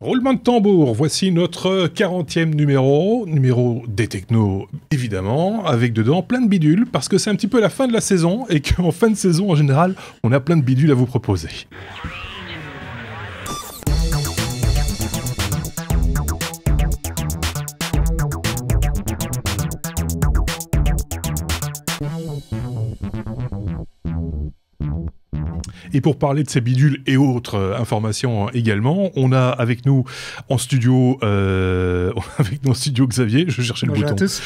Roulement de tambour, voici notre 40e numéro des technos évidemment, avec dedans plein de bidules, parce que c'est un petit peu la fin de la saison, et qu'en fin de saison en général, on a plein de bidules à vous proposer. Et pour parler de ces bidules et autres informations également, on a avec nous en studio, Xavier. Je cherchais le bouton. Bonjour à tous.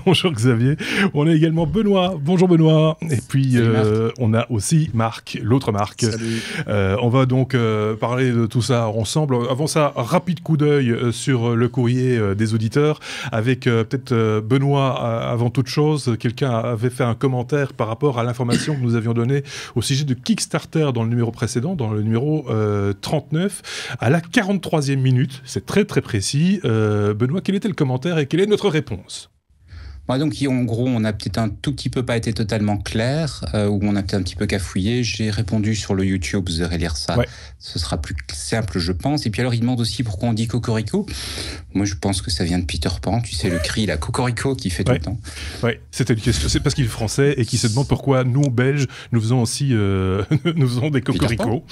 Bonjour Xavier. On a également Benoît. Bonjour Benoît. Et puis on a aussi Marc, l'autre Marc. Salut. On va donc parler de tout ça ensemble. Avant ça, rapide coup d'œil sur le courrier des auditeurs, avec peut-être Benoît avant toute chose. Quelqu'un avait fait un commentaire par rapport à l'information que nous avions donnée au sujet de Kickstarter dans le numéro précédent, dans le numéro 39, à la 43e minute. C'est très très précis. Benoît, quel était le commentaire et quelle est notre réponse ? Donc, en gros, on a peut-être un tout petit peu pas été totalement clair, ou on a peut-être un petit peu cafouillé. J'ai répondu sur le YouTube, vous irez lire ça. Ouais. Ce sera plus simple, je pense. Et puis alors, il demande aussi pourquoi on dit Cocorico. Moi, je pense que ça vient de Peter Pan. Tu sais, le cri, la Cocorico qui fait tout le temps. Oui, c'était une question. C'est parce qu'il est français et qu'il se demande pourquoi nous, Belges, nous faisons aussi nous faisons des Cocorico.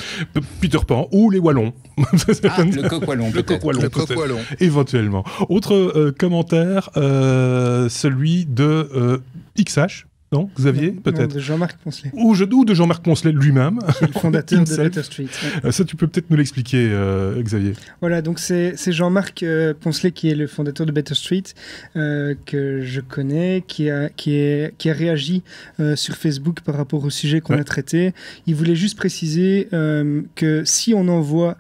Peter Pan ou les Wallons. Le coq-wallon, peut-être. Le coq-wallon. Éventuellement. Autre commentaire, celui de XH, non, Xavier, peut-être. De Jean-Marc Poncelet. Ou de Jean-Marc Poncelet lui-même. Qui est le fondateur de Better Street. Ouais. Ça, tu peux peut-être nous l'expliquer, Xavier. Voilà, donc c'est Jean-Marc Poncelet qui est le fondateur de Better Street, que je connais, qui a réagi sur Facebook par rapport au sujet qu'on a traité. Il voulait juste préciser que si on envoie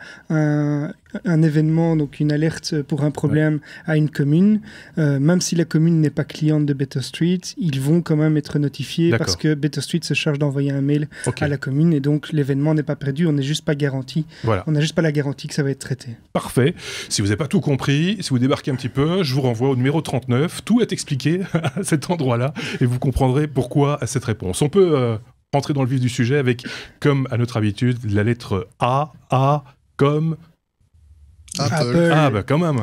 un événement, donc une alerte pour un problème à une commune, même si la commune n'est pas cliente de Better Street, ils vont quand même être notifiés parce que Better Street se charge d'envoyer un mail à la commune et donc l'événement n'est pas perdu, on n'est juste pas garanti. Voilà. On n'a juste pas la garantie que ça va être traité. Parfait. Si vous n'avez pas tout compris, si vous débarquez un petit peu, je vous renvoie au numéro 39. Tout est expliqué à cet endroit-là et vous comprendrez pourquoi à cette réponse. On peut rentrer dans le vif du sujet avec, comme à notre habitude, la lettre A comme... Apple. Ah bah quand même.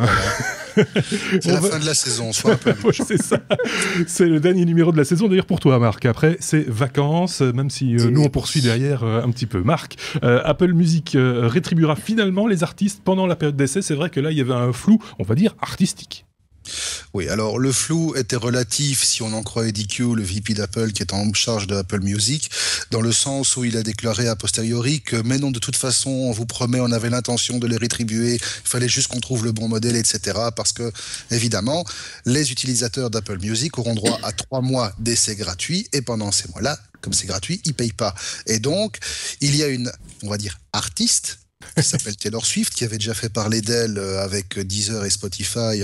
C'est la fin de la on soit Apple. Ouais, c'est ça. C'est le dernier numéro de la saison d'ailleurs pour toi, Marc. Après, c'est vacances, même si nous on poursuit derrière un petit peu. Marc, Apple Music rétribuera finalement les artistes pendant la période d'essai. C'est vrai que là il y avait un flou, on va dire artistique. Oui, alors le flou était relatif si on en croit Eddie Q, le VP d'Apple qui est en charge de Apple Music, dans le sens où il a déclaré a posteriori que mais non, de toute façon, on vous promet, on avait l'intention de les rétribuer, il fallait juste qu'on trouve le bon modèle, etc. Parce que, évidemment, les utilisateurs d'Apple Music auront droit à 3 mois d'essai gratuit et pendant ces mois-là, comme c'est gratuit, ils ne payent pas. Et donc, il y a une, on va dire, artiste qui s'appelle Taylor Swift, qui avait déjà fait parler d'elle avec Deezer et Spotify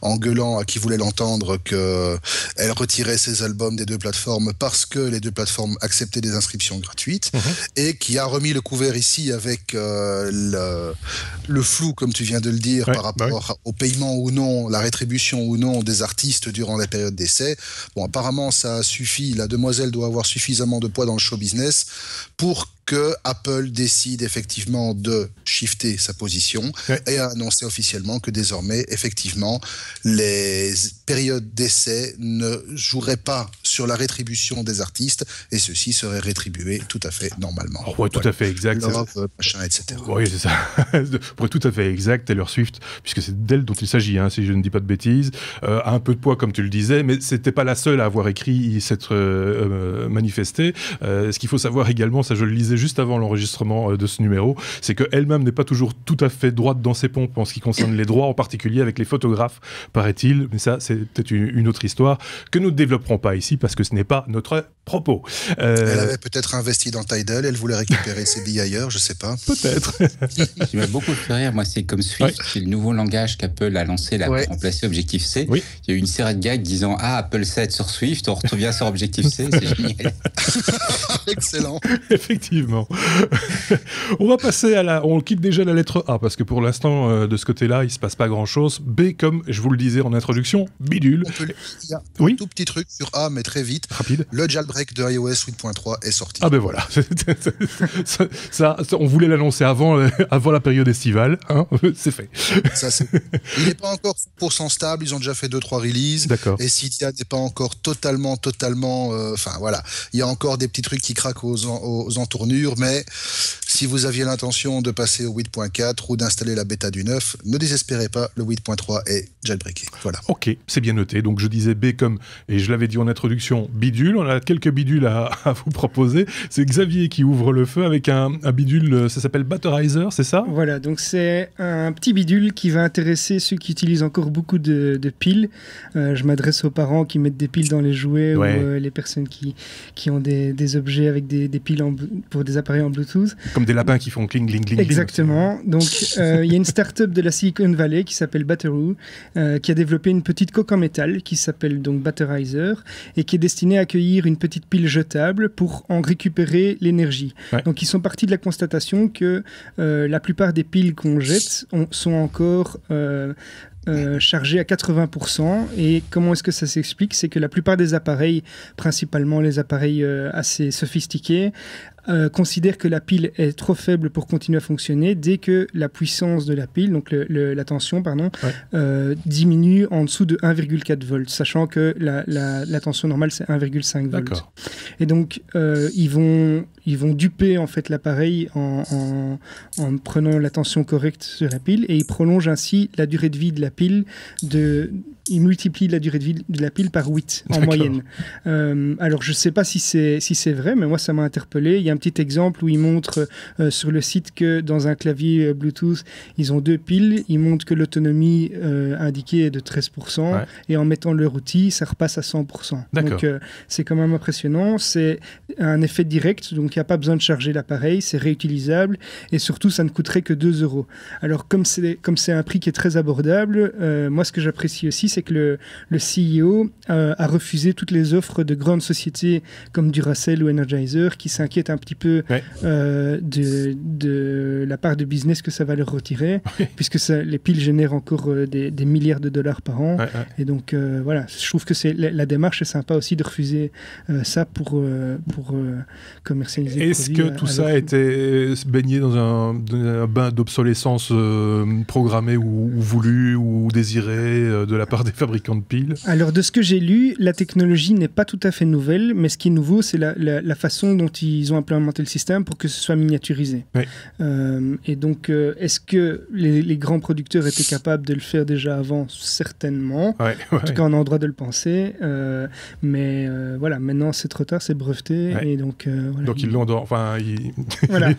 en gueulant à qui voulait l'entendre qu'elle retirait ses albums des deux plateformes parce que les deux plateformes acceptaient des inscriptions gratuites, et qui a remis le couvert ici avec le flou, comme tu viens de le dire, par rapport au paiement ou non, la rétribution ou non des artistes durant la période d'essai. Bon, apparemment, ça suffit. La demoiselle doit avoir suffisamment de poids dans le show business pour que Apple décide effectivement de shifter sa position et a annoncé officiellement que désormais, effectivement, les périodes d'essai ne joueraient pas sur la rétribution des artistes et ceux-ci seraient rétribués tout à fait normalement. Oh, ouais, tout à fait exact. Love, machin, etc. Oui, c'est ça. Pour être tout à fait exact, Taylor Swift, puisque c'est d'elle dont il s'agit, hein, si je ne dis pas de bêtises, a un peu de poids, comme tu le disais, mais c'était pas la seule à avoir écrit, s'être manifestée. Ce qu'il faut savoir également, ça je le lisais juste avant l'enregistrement de ce numéro, c'est qu'elle-même n'est pas toujours tout à fait droite dans ses pompes en ce qui concerne les droits, en particulier avec les photographes, paraît-il. Mais ça, c'est peut-être une autre histoire que nous ne développerons pas ici parce que ce n'est pas notre propos. Elle avait peut-être investi dans Tidal, elle voulait récupérer ses billes ailleurs, je sais pas. Peut-être. Ce qui m'a beaucoup fait rire, moi, c'est comme Swift, c'est le nouveau langage qu'Apple a lancé là, pour remplacer Objective-C. Il y a eu une série de gags disant « Ah, Apple 7 sur Swift, on revient sur Objective-C, c'est génial. » Excellent. Effectivement. Effectivement. On va passer on quitte déjà la lettre A, parce que pour l'instant, de ce côté-là, il ne se passe pas grand-chose. B, comme je vous le disais en introduction, bidule. Il y a un tout petit truc sur A, mais très vite. Rapide. Le jailbreak de iOS 8.3 est sorti. Ah ben voilà. ça, on voulait l'annoncer avant la période estivale. Hein, c'est fait. Il n'est pas encore 100% stable. Ils ont déjà fait 2-3 releases. D'accord. Et Cydia n'est pas encore totalement... Enfin, voilà. Il y a encore des petits trucs qui craquent aux entournures, mais si vous aviez l'intention de passer au 8.4 ou d'installer la bêta du 9, ne désespérez pas, le 8.3 est jailbreaké. Voilà. Ok, c'est bien noté. Donc je disais B comme, et je l'avais dit en introduction, bidule. On a quelques bidules à vous proposer. C'est Xavier qui ouvre le feu avec un bidule, ça s'appelle Batterizer, c'est ça? Voilà, donc c'est un petit bidule qui va intéresser ceux qui utilisent encore beaucoup de piles. Je m'adresse aux parents qui mettent des piles dans les jouets, ou les personnes qui ont des objets avec des piles pour des appareils en Bluetooth. Comme des lapins qui font cling, cling, cling. Exactement. Donc il y a une start-up de la Silicon Valley qui s'appelle Batteroo, qui a développé une petite coque en métal qui s'appelle donc Batterizer et qui est destinée à accueillir une petite pile jetable pour en récupérer l'énergie. Ouais. Donc ils sont partis de la constatation que la plupart des piles qu'on jette sont encore chargé à 80%. Et comment est-ce que ça s'explique? C'est que la plupart des appareils, principalement les appareils assez sophistiqués, considèrent que la pile est trop faible pour continuer à fonctionner dès que la puissance de la pile, donc la tension, diminue en dessous de 1,4 volts, sachant que la tension normale c'est 1,5 volts. D'accord. Et donc ils vont duper en fait l'appareil en prenant la tension correcte sur la pile, et ils prolongent ainsi la durée de vie de la pile ils multiplient la durée de vie de la pile par 8 en moyenne. Alors je ne sais pas si c'est vrai, mais moi ça m'a interpellé. Il y a un petit exemple où ils montrent sur le site que dans un clavier Bluetooth, ils ont 2 piles. Ils montrent que l'autonomie indiquée est de 13%, et en mettant leur outil, ça repasse à 100%. D'accord. Donc c'est quand même impressionnant. C'est un effet direct, donc il n'y a pas besoin de charger l'appareil, c'est réutilisable, et surtout ça ne coûterait que 2 €. Alors comme c'est un prix qui est très abordable, moi ce que j'apprécie aussi, c'est que le CEO a refusé toutes les offres de grandes sociétés comme Duracell ou Energizer qui s'inquiètent un petit peu de la part de business que ça va leur retirer, puisque les piles génèrent encore des milliards de dollars par an. Et donc voilà, je trouve que la démarche est sympa aussi de refuser ça pour commercialiser. Est-ce que tout ça a été baigné dans un bain d'obsolescence programmée ou voulue ou désirée de la part des fabricants de piles? Alors de ce que j'ai lu, la technologie n'est pas tout à fait nouvelle, mais ce qui est nouveau, c'est la façon dont ils ont implémenté le système pour que ce soit miniaturisé. Et donc, est-ce que les grands producteurs étaient capables de le faire déjà avant? Certainement. En tout cas, on a le droit de le penser. Mais voilà, maintenant c'est trop tard, c'est breveté. Et donc, voilà. Donc ils l'ont dans... Enfin, voilà.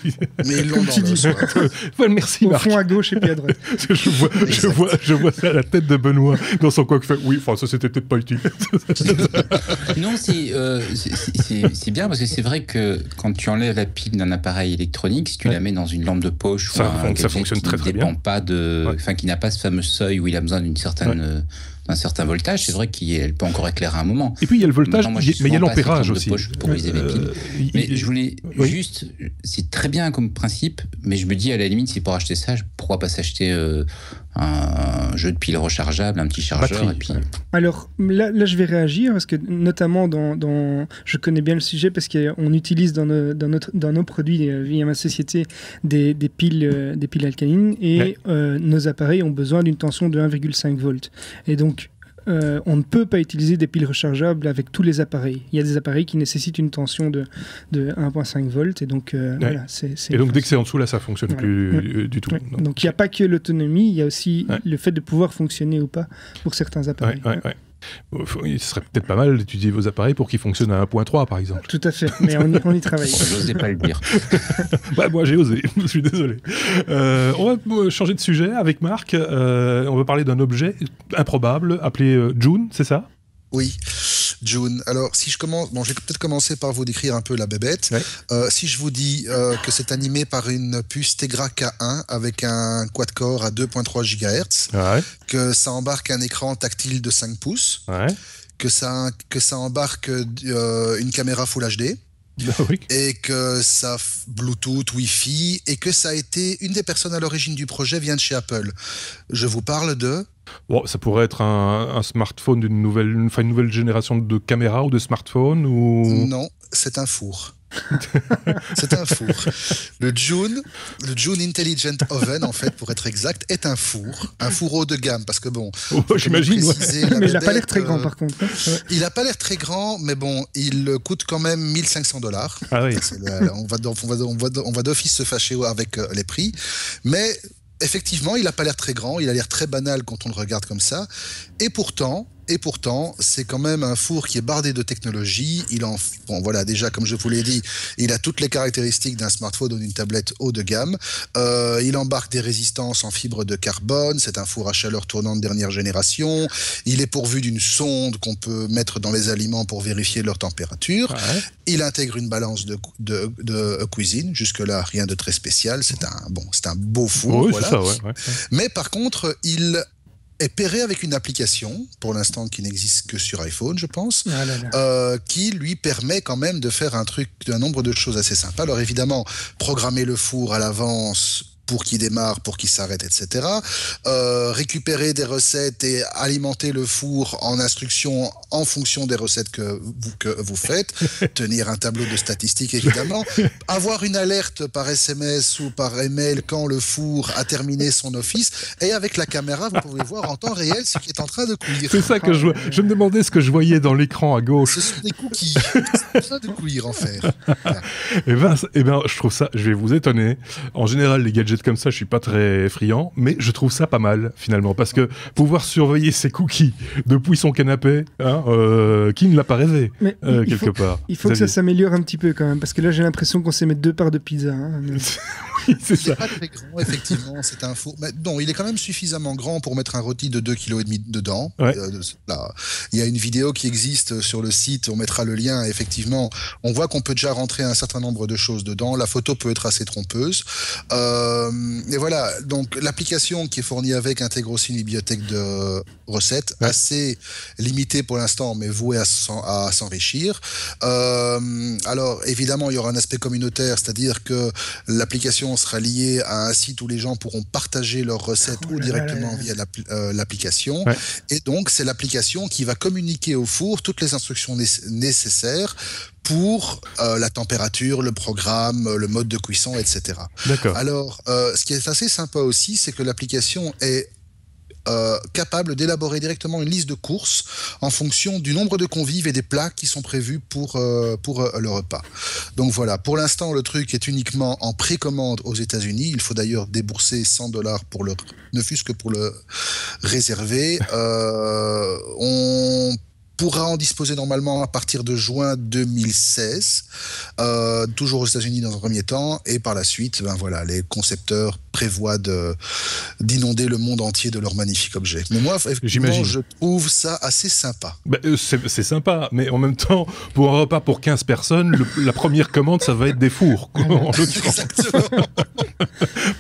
Mais ils l'ont dans le soir. Merci, au Marc. fond à gauche et puis à droite. je vois ça à la tête de Benoît dans son coq fait. Oui, enfin ça c'était peut-être pas utile. Non, c'est bien, parce que c'est vrai que quand tu enlèves la pile d'un appareil électronique, si tu la mets dans une lampe de poche ça fonctionne très très bien. Qui n'a pas ce fameux seuil où il a besoin d'un certain voltage, c'est vrai qu'elle peut encore éclairer un moment. Et puis il y a le voltage, mais il y a l'ampérage aussi. Pour utiliser mes piles. Mais je voulais juste, c'est très bien comme principe, mais je me dis à la limite, si pour acheter ça, pourquoi pas s'acheter un jeu de piles rechargeable, un petit chargeur. Batterie, et puis... Alors là, je vais réagir, parce que notamment je connais bien le sujet, parce qu'on utilise dans nos produits via ma société des piles alcalines, et nos appareils ont besoin d'une tension de 1,5 volts. Et donc, on ne peut pas utiliser des piles rechargeables avec tous les appareils. Il y a des appareils qui nécessitent une tension de 1,5 volts, et donc voilà. Et donc dès que c'est en dessous, là, ça fonctionne plus du tout. Donc il n'y a pas que l'autonomie, il y a aussi le fait de pouvoir fonctionner ou pas pour certains appareils. Il serait peut-être pas mal d'étudier vos appareils pour qu'ils fonctionnent à 1.3 par exemple. Tout à fait, mais on y travaille. Je n'osais pas le dire. Moi j'ai osé, je suis désolé. On va changer de sujet avec Marc. On va parler d'un objet improbable appelé June, c'est ça? Oui, June. Alors, si je commence... Bon, je vais peut-être commencer par vous décrire un peu la bébête. Si je vous dis que c'est animé par une puce Tegra K1 avec un quad-core à 2.3 GHz, que ça embarque un écran tactile de 5 pouces, que ça embarque une caméra Full HD, Oui. et que ça Bluetooth, Wi-Fi, et que ça a été une des personnes à l'origine du projet vient de chez Apple. Je vous parle de... Bon, ça pourrait être un smartphone d'une nouvelle génération de caméras ou de smartphones ou... Non, c'est un four. C'est un four. Le June Intelligent Oven, en fait, pour être exact, est un four haut de gamme, parce que bon, j'imagine. Mais il n'a pas l'air très grand, par contre. Il n'a pas l'air très grand, mais bon, il coûte quand même $1 500. Ah oui. On va d'office se fâcher avec les prix, mais effectivement, il n'a pas l'air très grand, il a l'air très banal quand on le regarde comme ça, et pourtant, c'est quand même un four qui est bardé de technologie. Bon, voilà, déjà, comme je vous l'ai dit, il a toutes les caractéristiques d'un smartphone ou d'une tablette haut de gamme. Il embarque des résistances en fibre de carbone. C'est un four à chaleur tournante dernière génération. Il est pourvu d'une sonde qu'on peut mettre dans les aliments pour vérifier leur température. Ouais. Il intègre une balance de cuisine. Jusque-là, rien de très spécial. C'est un beau four. Oui, voilà. C'est ça, ouais. Mais par contre, il est pairé avec une application, pour l'instant qui n'existe que sur iPhone, je pense, qui lui permet quand même de faire un nombre de choses assez sympas. Alors évidemment, programmer le four à l'avance pour qu'il démarre, pour qu'il s'arrête, etc. Récupérer des recettes et alimenter le four en instructions en fonction des recettes que vous faites. Tenir un tableau de statistiques, évidemment. Avoir une alerte par SMS ou par email quand le four a terminé son office. Et avec la caméra, vous pouvez voir en temps réel ce qui est en train de cuire. C'est ça que je vois. Je me demandais ce que je voyais dans l'écran à gauche. Ce sont des cookies. C'est en train de cuire, en fait. Eh ben, je trouve ça, je vais vous étonner. En général, les gadgets comme ça, je suis pas très friand, mais je trouve ça pas mal finalement, parce que pouvoir surveiller ses cookies depuis son canapé, qui ne l'a pas rêvé quelque part. Il faut que ça s'améliore un petit peu quand même, parce que là j'ai l'impression qu'on sait mettre 2 parts de pizza. C'est ça. Il n'est pas très grand, effectivement, c'est un four. Mais non, il est quand même suffisamment grand pour mettre un rôti de 2,5 kg dedans. Ouais. Là, il y a une vidéo qui existe sur le site, on mettra le lien. Effectivement, on voit qu'on peut déjà rentrer un certain nombre de choses dedans. La photo peut être assez trompeuse. Et voilà, donc l'application qui est fournie avec intègre aussi une bibliothèque de recettes, assez limitée pour l'instant, mais vouée à s'enrichir. Alors, évidemment, il y aura un aspect communautaire, c'est-à-dire que l'application sera liée à un site où les gens pourront partager leurs recettes ou directement via l'application. Ouais. Et donc, c'est l'application qui va communiquer au four toutes les instructions nécessaires pour la température, le programme, le mode de cuisson, etc. D'accord. Alors, ce qui est assez sympa aussi, c'est que l'application est capable d'élaborer directement une liste de courses en fonction du nombre de convives et des plats qui sont prévus pour le repas. Donc voilà, pour l'instant, le truc est uniquement en précommande aux États-Unis. Il faut d'ailleurs débourser $100 ne fût-ce que pour le réserver. On pourra en disposer normalement à partir de juin 2016, toujours aux États-Unis dans un premier temps, et par la suite, voilà, les concepteurs prévoient d'inonder le monde entier de leur magnifique objet. Mais moi, effectivement, je trouve ça assez sympa. C'est sympa, mais en même temps, pour un repas pour 15 personnes, la première commande, ça va être des fours, en l'occurrence. Exactement.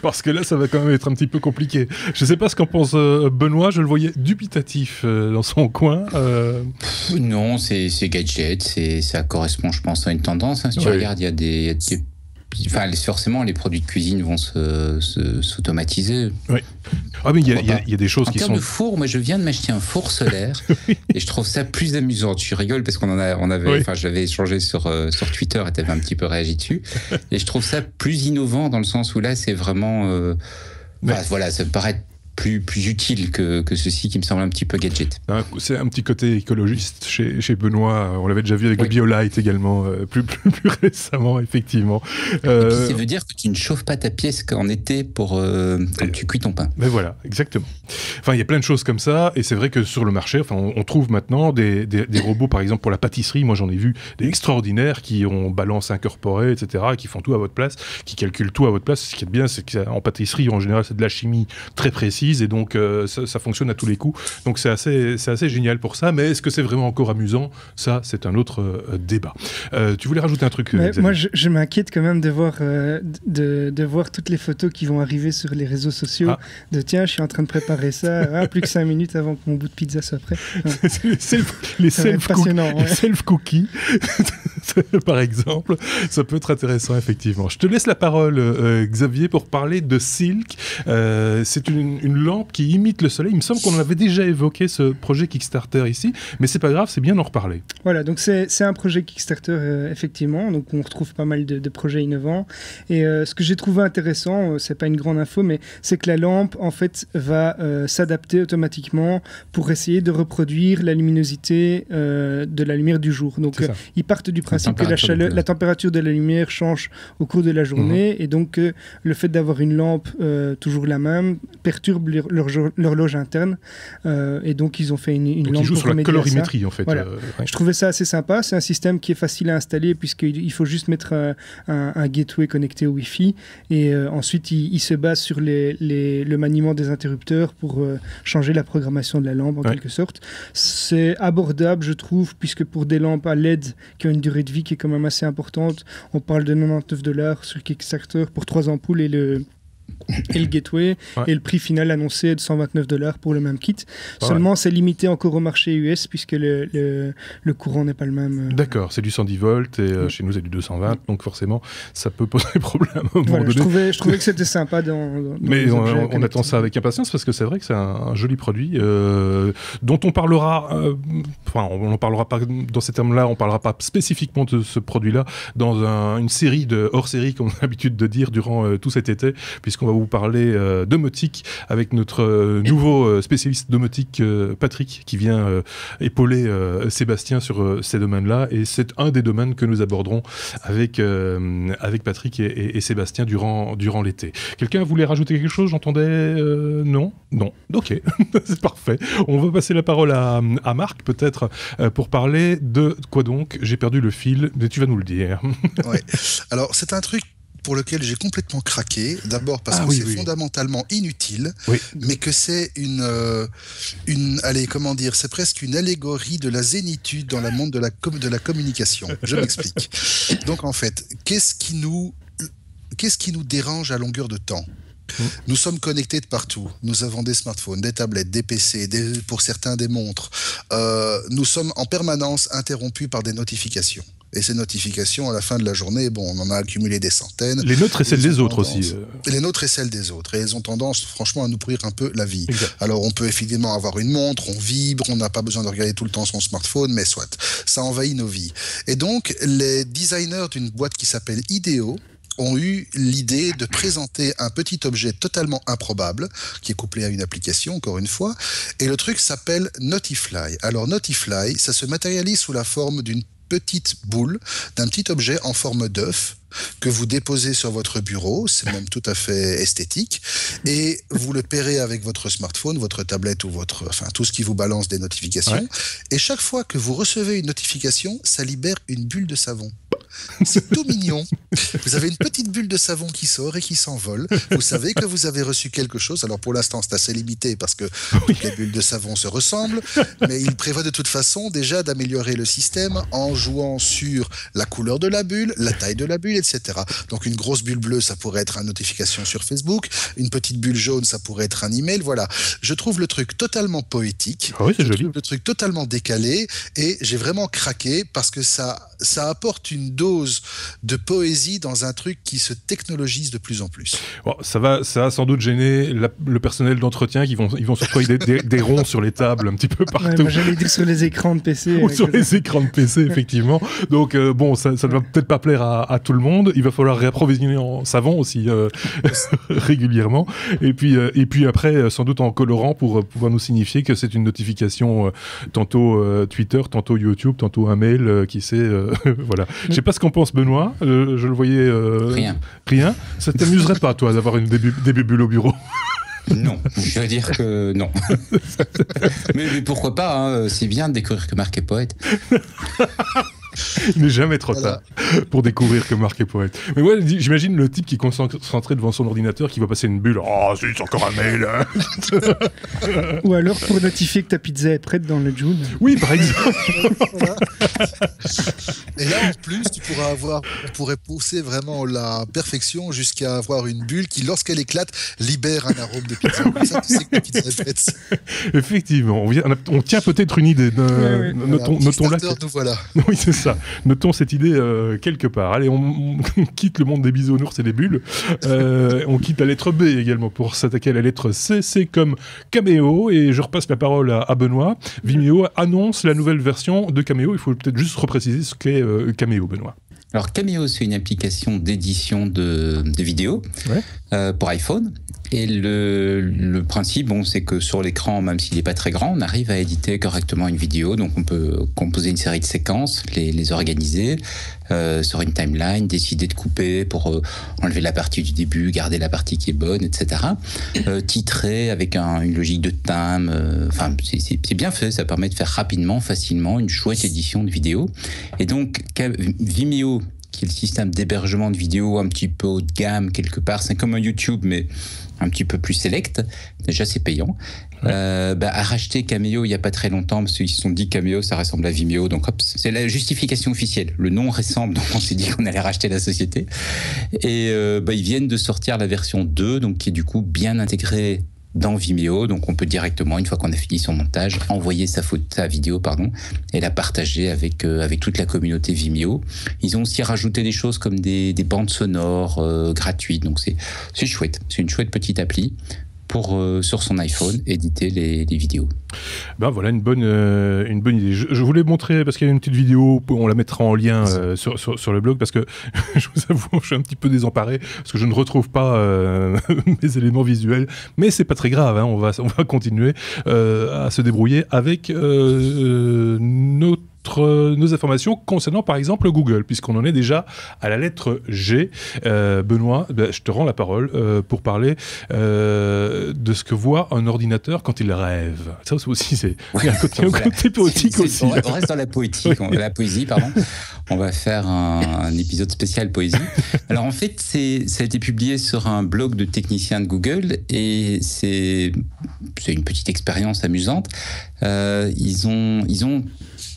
Parce que là, ça va quand même être un petit peu compliqué. Je ne sais pas ce qu'en pense Benoît, je le voyais dubitatif dans son coin. Non, c'est gadget, ça correspond, je pense, à une tendance. Si tu regardes, il y a des enfin, forcément, les produits de cuisine vont s'automatiser. Oui. Ah, mais il y a des choses qui sont... En termes de four, moi, je viens de m'acheter un four solaire et je trouve ça plus amusant. Tu rigoles parce qu'on avait, enfin, je l'avais échangé sur Twitter et tu avais un petit peu réagi dessus. Et je trouve ça plus innovant dans le sens où là, c'est vraiment... voilà, ça me paraît plus utile que ceci qui me semble un petit peu gadget. C'est un petit côté écologiste chez Benoît. On l'avait déjà vu avec le BioLite également, plus récemment, effectivement. Et puis ça veut dire que tu ne chauffes pas ta pièce qu'en été quand tu cuis ton pain. Mais voilà, exactement. Enfin, il y a plein de choses comme ça, et c'est vrai que sur le marché, enfin, on trouve maintenant des robots, par exemple, pour la pâtisserie. Moi, j'en ai vu des extraordinaires qui ont balance incorporée, etc., qui font tout à votre place, qui calculent tout à votre place. Ce qui est bien, c'est qu'en pâtisserie, en général, c'est de la chimie très précise, et donc ça fonctionne à tous les coups. Donc c'est assez génial pour ça, mais est-ce que c'est vraiment encore amusant? Ça, c'est un autre débat. Tu voulais rajouter un truc? Moi, je m'inquiète quand même de voir toutes les photos qui vont arriver sur les réseaux sociaux, de tiens, je suis en train de préparer ça, plus que 5 minutes avant que mon bout de pizza soit prêt. Les self-cookies. par exemple. Ça peut être intéressant, effectivement. Je te laisse la parole, Xavier, pour parler de Silk. C'est une lampe qui imite le soleil. Il me semble qu'on avait déjà évoqué ce projet Kickstarter ici, mais c'est pas grave, c'est bien d'en reparler. Voilà, donc c'est un projet Kickstarter, effectivement. Donc on retrouve pas mal de projets innovants. Et ce que j'ai trouvé intéressant, c'est pas une grande info, mais c'est que la lampe, en fait, va s'adapter automatiquement pour essayer de reproduire la luminosité de la lumière du jour. Donc ils partent du principe que la température de la lumière change au cours de la journée, et donc le fait d'avoir une lampe toujours la même perturbe l'horloge interne, et donc ils ont fait une lampe qui joue sur la colorimétrie, en fait. Voilà. Je trouvais ça assez sympa. C'est un système qui est facile à installer puisqu'il faut juste mettre un gateway connecté au Wi-Fi, et ensuite il se base sur le maniement des interrupteurs pour changer la programmation de la lampe en quelque sorte. C'est abordable, je trouve, puisque pour des lampes à LED qui ont une durée de vie qui est quand même assez importante, on parle de $99 sur Kickstarter pour 3 ampoules et le gateway, et le prix final annoncé est de $129 pour le même kit. Seulement, c'est limité encore au marché US puisque le courant n'est pas le même. D'accord, c'est du 110 volts et chez nous c'est du 220, donc forcément ça peut poser problème au moment donné. Je trouvais que c'était sympa mais on attend ça avec impatience parce que c'est vrai que c'est un joli produit dont on parlera, on n'en parlera pas dans ces termes-là, on parlera pas spécifiquement de ce produit-là dans une série de hors-série, comme on a l'habitude de dire, durant tout cet été, puisqu'on va vous parler domotique avec notre nouveau spécialiste domotique Patrick, qui vient épauler Sébastien sur ces domaines-là, et c'est un des domaines que nous aborderons avec Patrick et Sébastien durant l'été. Quelqu'un voulait rajouter quelque chose? J'entendais non, ok. C'est parfait. On va passer la parole à Marc, peut-être, pour parler de quoi donc? J'ai perdu le fil, mais tu vas nous le dire. Ouais. Alors, c'est un truc pour lequel j'ai complètement craqué. D'abord parce que c'est fondamentalement inutile, mais que c'est c'est presque une allégorie de la zénitude dans le monde de la communication. Je m'explique. Donc en fait, qu'est-ce qui nous dérange à longueur de temps ? Nous sommes connectés de partout. Nous avons des smartphones, des tablettes, des PC, pour certains des montres. Nous sommes en permanence interrompus par des notifications. Et ces notifications, à la fin de la journée, on en a accumulé des centaines. Les nôtres et celles des autres aussi. Les nôtres et celles des autres. Et elles ont tendance, franchement, à nous pourrir un peu la vie. Exact. Alors, on peut évidemment avoir une montre, on vibre, on n'a pas besoin de regarder tout le temps son smartphone, mais soit. Ça envahit nos vies. Et donc, les designers d'une boîte qui s'appelle IDEO ont eu l'idée de présenter un petit objet totalement improbable, qui est couplé à une application, encore une fois, et le truc s'appelle Notifly. Alors Notifly, ça se matérialise sous la forme d'une petite boule, d'un petit objet en forme d'œuf, que vous déposez sur votre bureau, c'est même tout à fait esthétique, et vous le pairez avec votre smartphone, votre tablette ou tout ce qui vous balance des notifications, et chaque fois que vous recevez une notification, ça libère une bulle de savon. C'est tout mignon. Vous avez une petite bulle de savon qui sort et qui s'envole. Vous savez que vous avez reçu quelque chose. Alors pour l'instant, c'est assez limité parce que toutes les bulles de savon se ressemblent, mais il prévoit de toute façon déjà d'améliorer le système en jouant sur la couleur de la bulle, la taille de la bulle, etc. Donc une grosse bulle bleue, ça pourrait être une notification sur Facebook. Une petite bulle jaune, ça pourrait être un email. Voilà. Je trouve le truc totalement poétique. Ah oui, c'est joli. Le truc totalement décalé, et j'ai vraiment craqué parce que ça apporte une dose de poésie dans un truc qui se technologise de plus en plus. Bon, ça va sans doute gêner le personnel d'entretien qui vont se trouver des ronds sur les tables un petit peu partout. Moi, j'allais dire sur les écrans de PC. Ou sur les écrans de PC, effectivement. Donc ça ne va peut-être pas plaire à tout le monde. Il va falloir réapprovisionner en savon aussi régulièrement. Et puis après, sans doute en colorant pour pouvoir nous signifier que c'est une notification tantôt Twitter, tantôt YouTube, tantôt un mail, qui sait. Voilà. Je sais pas ce qu'en pense Benoît. Je le voyais. Rien. Ça t'amuserait pas, toi, d'avoir des bulles au bureau? Non, je veux dire que non. mais pourquoi pas, hein, c'est bien de découvrir que Marc est poète. Il n'est jamais trop tard pour découvrir que Marc est poète. Mais ouais, j'imagine le type qui est concentré devant son ordinateur, qui va passer une bulle. Oh, c'est encore un mail. Ou alors pour notifier que ta pizza est prête dans le Joule. Oui, par exemple. Et là, en plus, on pourrait pousser vraiment la perfection jusqu'à avoir une bulle qui, lorsqu'elle éclate, libère un arôme de pizza. Comme ça, tu sais que ta pizza est prête. Effectivement, on tient peut-être une idée. Notons-la. Nous voilà. Oui, c'est ça. ça. Notons cette idée quelque part. Allez, on quitte le monde des bisounours et des bulles. On quitte la lettre B également pour s'attaquer à la lettre C. C'est comme Cameo, et je repasse la parole à Benoît. Vimeo annonce la nouvelle version de Cameo. Il faut peut-être juste repréciser ce qu'est Cameo, Benoît. Alors Cameo, c'est une application d'édition de vidéos pour iPhone. Et le principe, c'est que sur l'écran, même s'il n'est pas très grand, on arrive à éditer correctement une vidéo. Donc on peut composer une série de séquences, les organiser sur une timeline, décider de couper pour enlever la partie du début, garder la partie qui est bonne, etc. Titrer avec une logique de thème. C'est bien fait, ça permet de faire rapidement, facilement une chouette édition de vidéo. Et donc Vimeo, qui est le système d'hébergement de vidéos un petit peu haut de gamme quelque part, c'est comme un YouTube mais un petit peu plus select, déjà c'est payant, a racheté Cameo il n'y a pas très longtemps parce qu'ils se sont dit Cameo ça ressemble à Vimeo, donc hop, c'est la justification officielle, le nom ressemble, donc on s'est dit qu'on allait racheter la société, et ils viennent de sortir la version 2, donc qui est du coup bien intégrée dans Vimeo, donc on peut directement, une fois qu'on a fini son montage, envoyer sa vidéo, et la partager avec toute la communauté Vimeo. Ils ont aussi rajouté des choses comme des bandes sonores gratuites, donc c'est chouette, c'est une chouette petite appli pour, sur son iPhone, éditer les vidéos. Voilà une bonne idée. Je voulais montrer, parce qu'il y a une petite vidéo, on la mettra en lien sur le blog, parce que je vous avoue, je suis un petit peu désemparé, parce que je ne retrouve pas mes éléments visuels, mais c'est pas très grave, on va continuer à se débrouiller avec nos informations concernant par exemple Google, puisqu'on en est déjà à la lettre G. Benoît, je te rends la parole pour parler de ce que voit un ordinateur quand il rêve. Ça aussi, il y a un côté poétique aussi. On reste dans la poétique, la poésie, pardon. On va faire un épisode spécial poésie. Alors en fait, ça a été publié sur un blog de techniciens de Google, et c'est une petite expérience amusante. Ils ont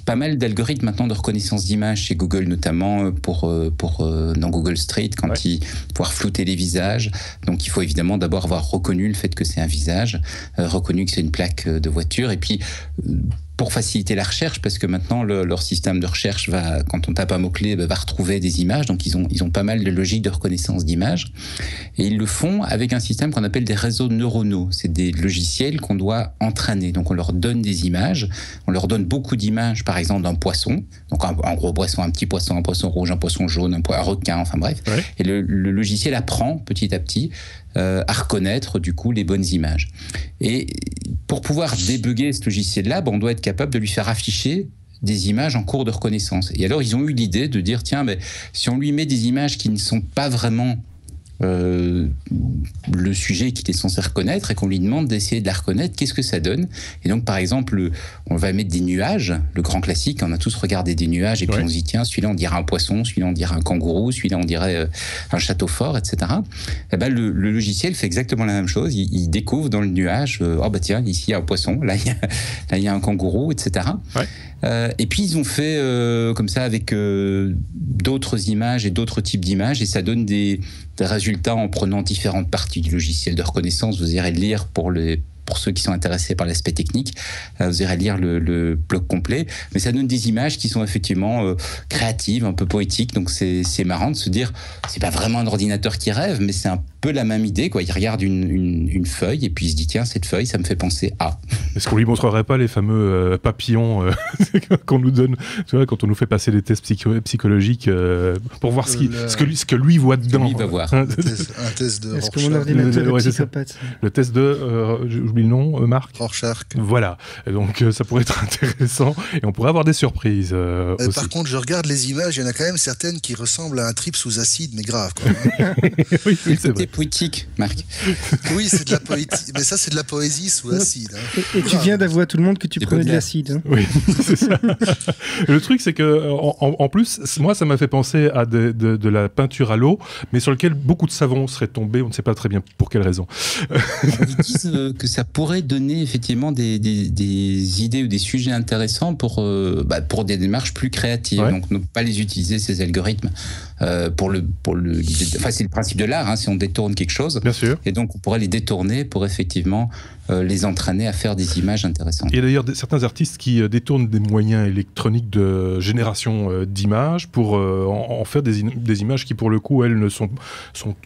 pas mal d'algorithmes maintenant de reconnaissance d'image chez Google, notamment dans Google Street, quand ils pouvoir flouter les visages. Donc il faut évidemment d'abord avoir reconnu le fait que c'est un visage, reconnu que c'est une plaque de voiture, et puis pour faciliter la recherche, parce que maintenant leur système de recherche quand on tape un mot-clé, va retrouver des images. Donc ils ont pas mal de logiques de reconnaissance d'images, et ils le font avec un système qu'on appelle des réseaux neuronaux. C'est des logiciels qu'on doit entraîner. Donc on leur donne des images, on leur donne beaucoup d'images, par exemple d'un poisson, donc un gros poisson, un petit poisson, un poisson rouge, un poisson jaune, un requin, enfin bref. Ouais. Et le logiciel apprend petit à petit à reconnaître du coup les bonnes images. Et pour pouvoir débugger ce logiciel-là, on doit être capable de lui faire afficher des images en cours de reconnaissance. Et alors ils ont eu l'idée de dire, tiens, si on lui met des images qui ne sont pas vraiment le sujet qu'il est censé reconnaître, et qu'on lui demande d'essayer de la reconnaître, qu'est-ce que ça donne? Et donc par exemple, on va mettre des nuages, le grand classique, on a tous regardé des nuages, et puis on se dit, tiens, celui-là on dirait un poisson, celui-là on dirait un kangourou, celui-là on dirait un château fort, etc. Et le logiciel fait exactement la même chose, il découvre dans le nuage, tiens, ici il y a un poisson, là il y a un kangourou, etc. Et puis ils ont fait comme ça avec d'autres images et d'autres types d'images, et ça donne des résultats en prenant différentes parties du logiciel de reconnaissance. Vous irez le lire pour ceux qui sont intéressés par l'aspect technique, vous irez lire le blog complet, mais ça donne des images qui sont effectivement créatives, un peu poétiques, donc c'est marrant de se dire, c'est pas vraiment un ordinateur qui rêve, mais c'est un peu la même idée, quoi. Il regarde une feuille, et puis il se dit, tiens, cette feuille, ça me fait penser à... Est-ce qu'on lui montrerait pas les fameux papillons qu'on nous donne, tu vois, quand on nous fait passer des tests psychologiques pour voir ce que lui voit dedans. Lui va voir. Un test de Est-ce que mon ordinateur est psychopathe? Le test de... j'oublie le nom, Marc. Rorschach. Voilà. Et donc ça pourrait être intéressant, et on pourrait avoir des surprises aussi. Par contre, je regarde les images, il y en a quand même certaines qui ressemblent à un trip sous acide, mais grave, quoi. Oui, c'est vrai. Poétique, Marc. Oui, c'est de la poésie, mais ça c'est de la poésie sous acide. Et tu viens d'avouer à tout le monde que tu prenais de l'acide. Oui, c'est ça. Le truc, c'est que en plus, moi, ça m'a fait penser à de la peinture à l'eau, mais sur lequel beaucoup de savon serait tombé. On ne sait pas très bien pour quelle raison. Ils disent que ça pourrait donner effectivement des idées ou des sujets intéressants pour des démarches plus créatives. Ouais. Donc, ne pas les utiliser, ces algorithmes, c'est le principe de l'art, si on détourne quelque chose. Bien sûr. Et donc, on pourrait les détourner pour effectivement les entraîner à faire des images intéressantes. Il y a d'ailleurs certains artistes qui détournent des moyens électroniques de génération d'images pour en faire des images qui, pour le coup, elles sont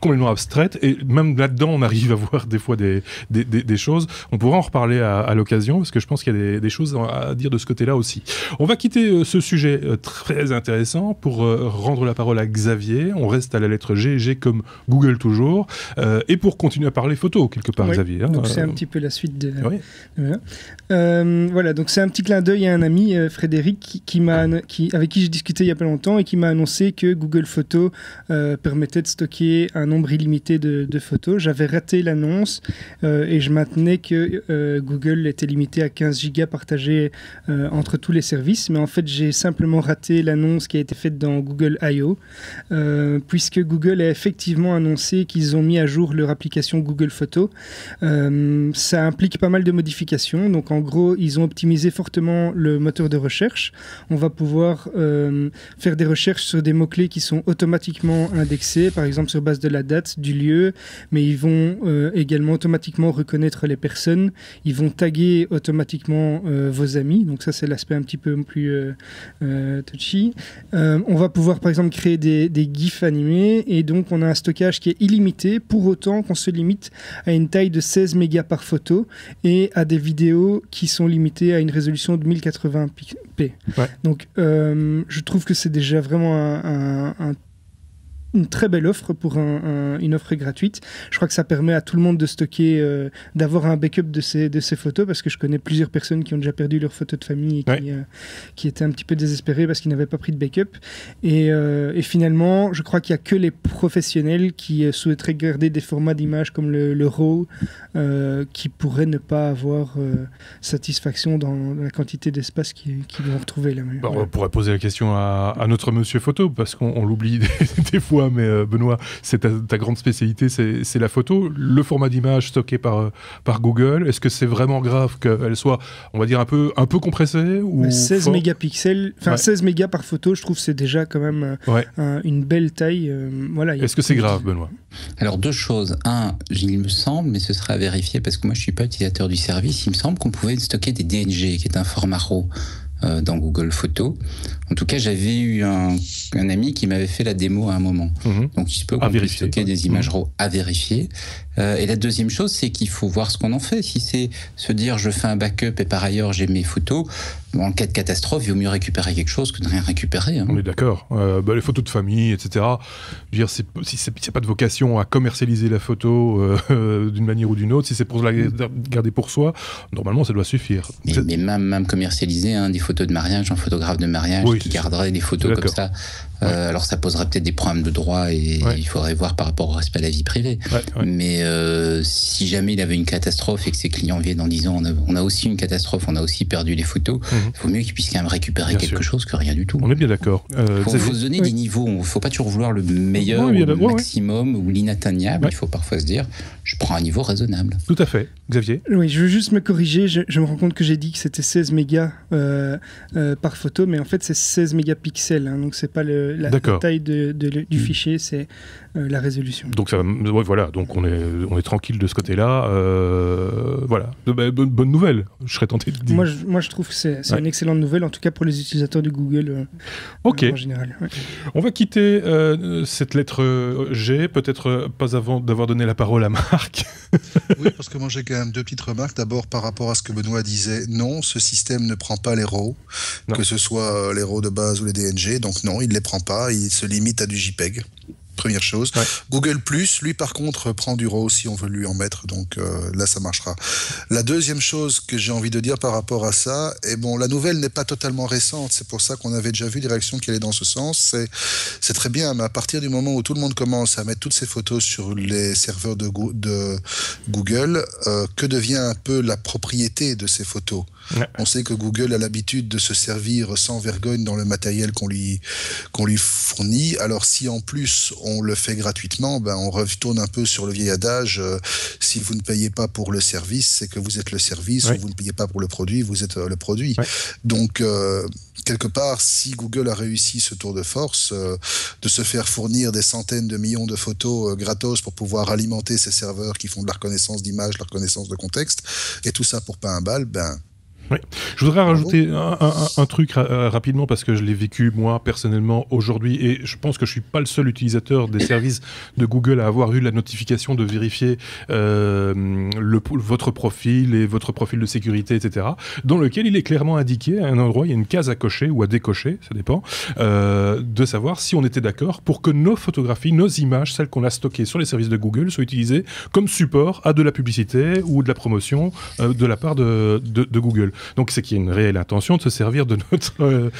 complètement abstraites. Et même là-dedans, on arrive à voir des fois des choses. On pourra en reparler à l'occasion, parce que je pense qu'il y a des choses à dire de ce côté-là aussi. On va quitter ce sujet très intéressant pour rendre la parole à Xavier. On reste à la lettre G comme Google toujours. Et pour continuer à parler photo, quelque part, Xavier. Donc c'est un petit peu la suite de... Voilà, donc c'est un petit clin d'œil à un ami, Frédéric, avec qui j'ai discuté il n'y a pas longtemps et qui m'a annoncé que Google Photos permettait de stocker un nombre illimité de photos. J'avais raté l'annonce et je maintenais que Google était limité à 15 gigas partagés entre tous les services, mais en fait j'ai simplement raté l'annonce qui a été faite dans Google I.O. Puisque Google a effectivement annoncé qu'ils ont mis à jour leur application Google Photos. Ça implique pas mal de modifications. Donc en gros, ils ont optimisé fortement le moteur de recherche. On va pouvoir faire des recherches sur des mots-clés qui sont automatiquement indexés, par exemple sur base de la date, du lieu, mais ils vont également automatiquement reconnaître les personnes. Ils vont taguer automatiquement vos amis. Donc ça, c'est l'aspect un petit peu plus touchy. On va pouvoir par exemple créer des GIFs animés et donc on a un stockage qui est illimité pour autant qu'on se limite à une taille de 16 mégas par photo et à des vidéos qui sont limitées à une résolution de 1080p. Ouais. Donc je trouve que c'est déjà vraiment une très belle offre pour une offre gratuite. Je crois que ça permet à tout le monde de stocker, d'avoir un backup de ces photos, parce que je connais plusieurs personnes qui ont déjà perdu leurs photos de famille et qui étaient un petit peu désespérées parce qu'ils n'avaient pas pris de backup. Et finalement, je crois qu'il n'y a que les professionnels qui souhaiteraient garder des formats d'images comme le RAW qui pourraient ne pas avoir satisfaction dans la quantité d'espace qu'ils vont retrouver là. Bon, on pourrait poser la question à notre monsieur photo, parce qu'on l'oublie des fois, mais Benoît, c'est ta grande spécialité, c'est la photo. Le format d'image stocké par Google, est-ce que c'est vraiment grave qu'elle soit, on va dire, un peu compressée ou 16 mégapixels, 16 mégas par photo, je trouve que c'est déjà quand même une belle taille. Voilà. Est-ce que c'est grave, Benoît? Alors, deux choses. Un, il me semble, mais ce serait à vérifier parce que moi je ne suis pas utilisateur du service, il me semble qu'on pouvait stocker des DNG, qui est un format RAW. Dans Google Photos. En tout cas, j'avais eu un ami qui m'avait fait la démo à un moment. Donc, il se peut qu'on puisse stocker des images RAW à vérifier. Et la deuxième chose, c'est qu'il faut voir ce qu'on en fait. Si c'est se dire je fais un backup et par ailleurs j'ai mes photos, en cas de catastrophe, il vaut mieux récupérer quelque chose que de rien récupérer. Hein. On est d'accord. Les photos de famille, etc. Je veux dire, si c'est pas de vocation à commercialiser la photo d'une manière ou d'une autre, si c'est pour la garder pour soi, normalement ça doit suffire. Mais même commercialiser des photos de mariage, un photographe de mariage qui garderait des photos comme ça. Alors ça poserait peut-être des problèmes de droit et il faudrait voir par rapport au respect de la vie privée. Mais si jamais il avait une catastrophe et que ses clients viennent en disant on a aussi une catastrophe, on a aussi perdu les photos, il faut mieux qu'ils puissent quand même récupérer quelque chose que rien du tout. On est bien d'accord. Il faut se donner des niveaux. Il ne faut pas toujours vouloir le meilleur, ou le maximum ou l'inatteignable. Il faut parfois se dire je prends un niveau raisonnable. Tout à fait. Xavier? Oui, je veux juste me corriger. Je me rends compte que j'ai dit que c'était 16 mégas par photo, mais en fait c'est 16 mégapixels. Donc c'est pas la taille du fichier, c'est la résolution. Donc ça, voilà, donc on est tranquille de ce côté-là. Voilà, bonne nouvelle. Je serais tenté de dire. Moi je trouve que c'est une excellente nouvelle, en tout cas pour les utilisateurs de Google en général. On va quitter cette lettre G, peut-être pas avant d'avoir donné la parole à Marc. Oui, parce que moi j'ai quand même deux petites remarques. D'abord par rapport à ce que Benoît disait, non, ce système ne prend pas les RAW, que ce soit les RAW de base ou les DNG, donc non, il ne les prend pas, il se limite à du JPEG. Première chose. Google+, lui par contre, prend du RAW si on veut lui en mettre, donc là ça marchera. La deuxième chose que j'ai envie de dire par rapport à ça, et bon, la nouvelle n'est pas totalement récente, c'est pour ça qu'on avait déjà vu des réactions qui allaient dans ce sens, c'est très bien, mais à partir du moment où tout le monde commence à mettre toutes ces photos sur les serveurs de Google, que devient un peu la propriété de ces photos? On sait que Google a l'habitude de se servir sans vergogne dans le matériel qu'on lui fournit. Alors si en plus on le fait gratuitement, on retourne un peu sur le vieil adage, si vous ne payez pas pour le service, c'est que vous êtes le service, ou vous ne payez pas pour le produit, vous êtes le produit. Donc, quelque part, si Google a réussi ce tour de force, de se faire fournir des centaines de millions de photos gratos pour pouvoir alimenter ces serveurs qui font de la reconnaissance d'image, de la reconnaissance de contexte, et tout ça pour pas un bal, Oui. Je voudrais rajouter un truc rapidement parce que je l'ai vécu moi personnellement aujourd'hui et je pense que je suis pas le seul utilisateur des services de Google à avoir eu la notification de vérifier votre profil et votre profil de sécurité, etc. dans lequel il est clairement indiqué à un endroit, il y a une case à cocher ou à décocher, ça dépend, de savoir si on était d'accord pour que nos photographies, nos images, celles qu'on a stockées sur les services de Google soient utilisées comme support à de la publicité ou de la promotion de la part de Google. Donc c'est qu'il y a une réelle intention de se servir de notre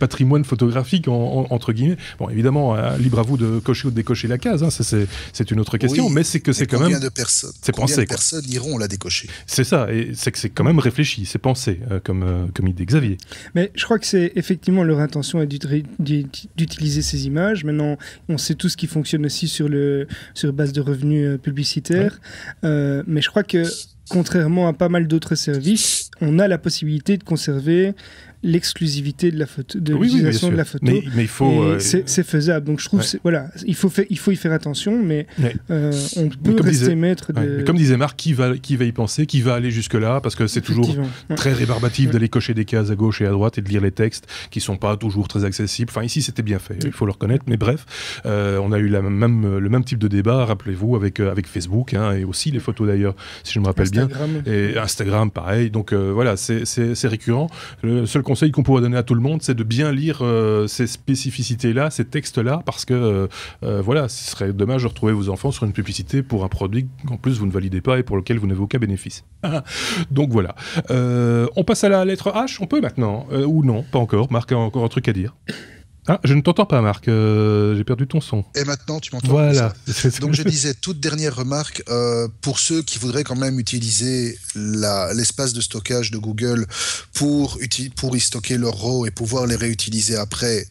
patrimoine photographique entre guillemets. Bon, évidemment, libre à vous de cocher ou de décocher la case, hein, c'est une autre question, mais c'est que c'est quand même... Combien de personnes iront la décocher? C'est ça, et c'est que c'est quand même réfléchi, c'est pensé, comme il dit Xavier. Mais je crois que c'est effectivement leur intention est d'utiliser ces images. Maintenant, on sait tout ce qui fonctionne aussi sur base de revenus publicitaires, mais je crois que contrairement à pas mal d'autres services, on a la possibilité de conserver l'exclusivité de la photo, de l'utilisation de la photo. Mais il faut. C'est faisable. Donc je trouve, il faut y faire attention, mais on peut rester maître de. Comme disait Marc, qui va y penser, qui va aller jusque là, parce que c'est toujours très rébarbatif d'aller cocher des cases à gauche et à droite et de lire les textes qui sont pas toujours très accessibles. Enfin ici c'était bien fait, il faut le reconnaître. Mais bref, on a eu le même type de débat, rappelez-vous, avec Facebook et aussi les photos d'ailleurs, si je me rappelle bien, et Instagram pareil. Donc voilà, c'est récurrent. Le seul conseil qu'on pourrait donner à tout le monde, c'est de bien lire ces spécificités-là, ces textes-là, parce que ce serait dommage de retrouver vos enfants sur une publicité pour un produit qu'en plus vous ne validez pas et pour lequel vous n'avez aucun bénéfice. Donc voilà. On passe à la lettre H, on peut maintenant ou non, pas encore. Marc a encore un truc à dire. Ah, je ne t'entends pas, Marc. J'ai perdu ton son. Et maintenant, tu m'entends? Voilà. Donc, je disais, toute dernière remarque, pour ceux qui voudraient quand même utiliser l'espace de stockage de Google pour y stocker leurs RAW et pouvoir les réutiliser après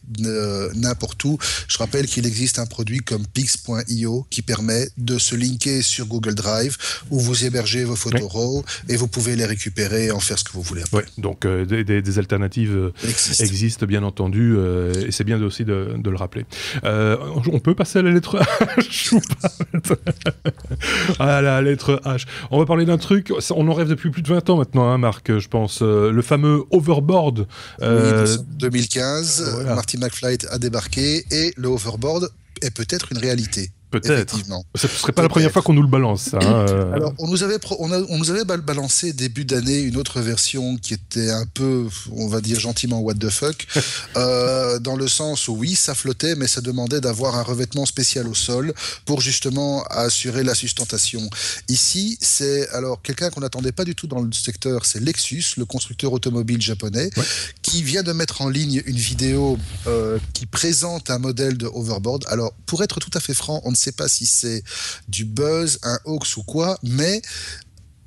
n'importe où, je rappelle qu'il existe un produit comme Pix.io qui permet de se linker sur Google Drive où vous hébergez vos photos RAW et vous pouvez les récupérer et en faire ce que vous voulez après. Donc, des alternatives existent, bien entendu, et c'est bien aussi de le rappeler. On peut passer à la lettre H ou pas? À la lettre H. On va parler d'un truc, on en rêve depuis plus de 20 ans maintenant, Marc, je pense. Le fameux Overboard. 2015, Marty McFly a débarqué et le Overboard est peut-être une réalité. Peut-être. Ce ne serait pas la première fois qu'on nous le balance, ça. Alors, on nous avait balancé début d'année une autre version qui était un peu, on va dire gentiment, what the fuck, dans le sens où oui, ça flottait, mais ça demandait d'avoir un revêtement spécial au sol pour justement assurer la sustentation. Ici, c'est alors quelqu'un qu'on n'attendait pas du tout dans le secteur, c'est Lexus, le constructeur automobile japonais, qui vient de mettre en ligne une vidéo qui présente un modèle de Overboard. Alors, pour être tout à fait franc, on ne sait pas si c'est du buzz, un hoax ou quoi, mais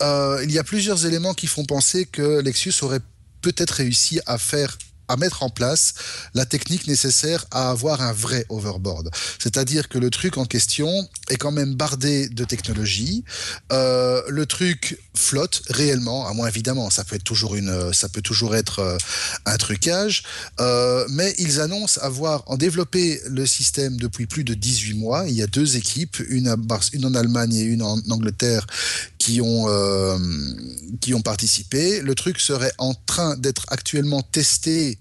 il y a plusieurs éléments qui font penser que Lexus aurait peut-être réussi à mettre en place la technique nécessaire à avoir un vrai overboard. C'est-à-dire que le truc en question est quand même bardé de technologie. Le truc flotte réellement, à moins évidemment, ça peut toujours être un trucage, mais ils annoncent avoir développé le système depuis plus de 18 mois. Il y a 2 équipes, une en Allemagne et une en Angleterre, qui ont participé. Le truc serait en train d'être actuellement testé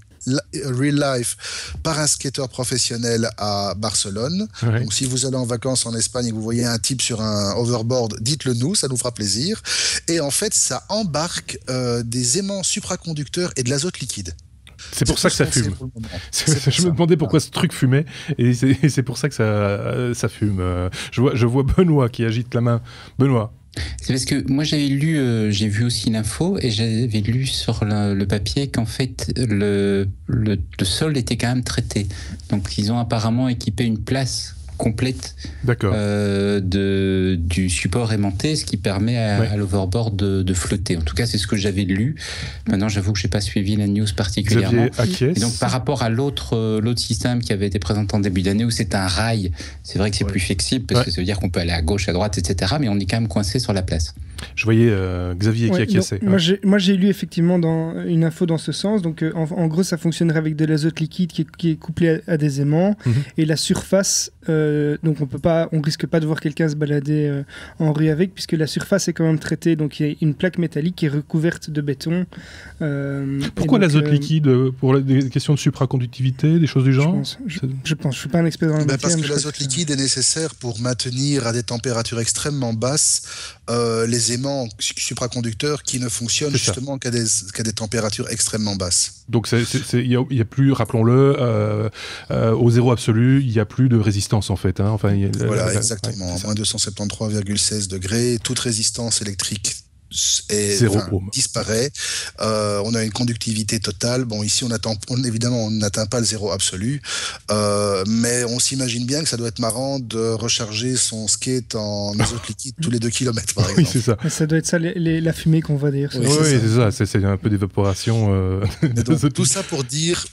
real life par un skateur professionnel à Barcelone. Donc si vous allez en vacances en Espagne et que vous voyez un type sur un overboard, dites-le nous, ça nous fera plaisir. Et en fait, ça embarque des aimants supraconducteurs et de l'azote liquide. C'est pour ça que ça fume. Je me demandais pourquoi ce truc fumait, et c'est pour ça que ça fume. Je vois Benoît qui agite la main. Benoît. C'est parce que moi j'avais lu, j'ai vu aussi l'info et j'avais lu sur le papier qu'en fait le sol était quand même traité. Donc ils ont apparemment équipé une place complète du support aimanté, ce qui permet à l'overboard de flotter. En tout cas, c'est ce que j'avais lu. Maintenant, j'avoue que je n'ai pas suivi la news particulièrement. Et donc, par rapport à l'autre système qui avait été présenté en début d'année, où c'est un rail, c'est vrai que c'est plus flexible, parce que ça veut dire qu'on peut aller à gauche, à droite, etc. Mais on est quand même coincé sur la place. Je voyais Xavier qui acquiesçait. Moi, j'ai lu effectivement une info dans ce sens. Donc, en gros, ça fonctionnerait avec de l'azote liquide qui est couplé à des aimants. Et la surface, donc on risque pas de voir quelqu'un se balader en rue avec, puisque la surface est quand même traitée. Donc, il y a une plaque métallique qui est recouverte de béton. Pourquoi l'azote liquide? Pour des questions de supraconductivité, des choses du genre? Je pense. Je suis pas un expert dans la matière. Parce que l'azote liquide est nécessaire pour maintenir à des températures extrêmement basses les aimants supraconducteurs qui ne fonctionnent justement qu'à des températures extrêmement basses. Donc il y a plus, rappelons-le, au zéro absolu, il n'y a plus de résistance en fait. Hein. Voilà, exactement. Moins 273,16 degrés, toute résistance électrique disparaît. On a une conductivité totale. Bon, ici, évidemment, on n'atteint pas le zéro absolu, mais on s'imagine bien que ça doit être marrant de recharger son skate en azote liquide tous les 2 km, par exemple. Oui, c'est ça. Ça doit être ça, la fumée qu'on va dire. Oui, c'est ça. C'est un peu d'évaporation. Tout ça pour dire,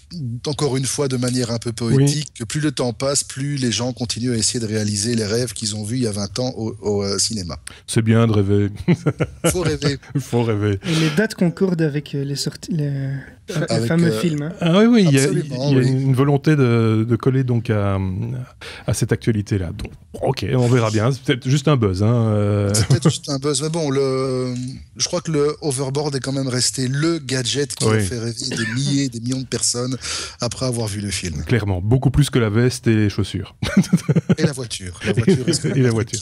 encore une fois, de manière un peu poétique, que plus le temps passe, plus les gens continuent à essayer de réaliser les rêves qu'ils ont vus il y a 20 ans au cinéma. C'est bien de rêver. Faut rêver. Et les dates concordent avec les sorties, les fameux films. Hein. Ah oui, il y a une volonté de coller donc à cette actualité-là. Donc, ok, on verra bien. C'est peut-être juste un buzz. Hein. C'est peut-être juste un buzz. Mais bon, je crois que le hoverboard est quand même resté le gadget qui a fait rêver des milliers, des millions de personnes après avoir vu le film. Clairement, beaucoup plus que la veste et les chaussures. Et la voiture. Et la voiture.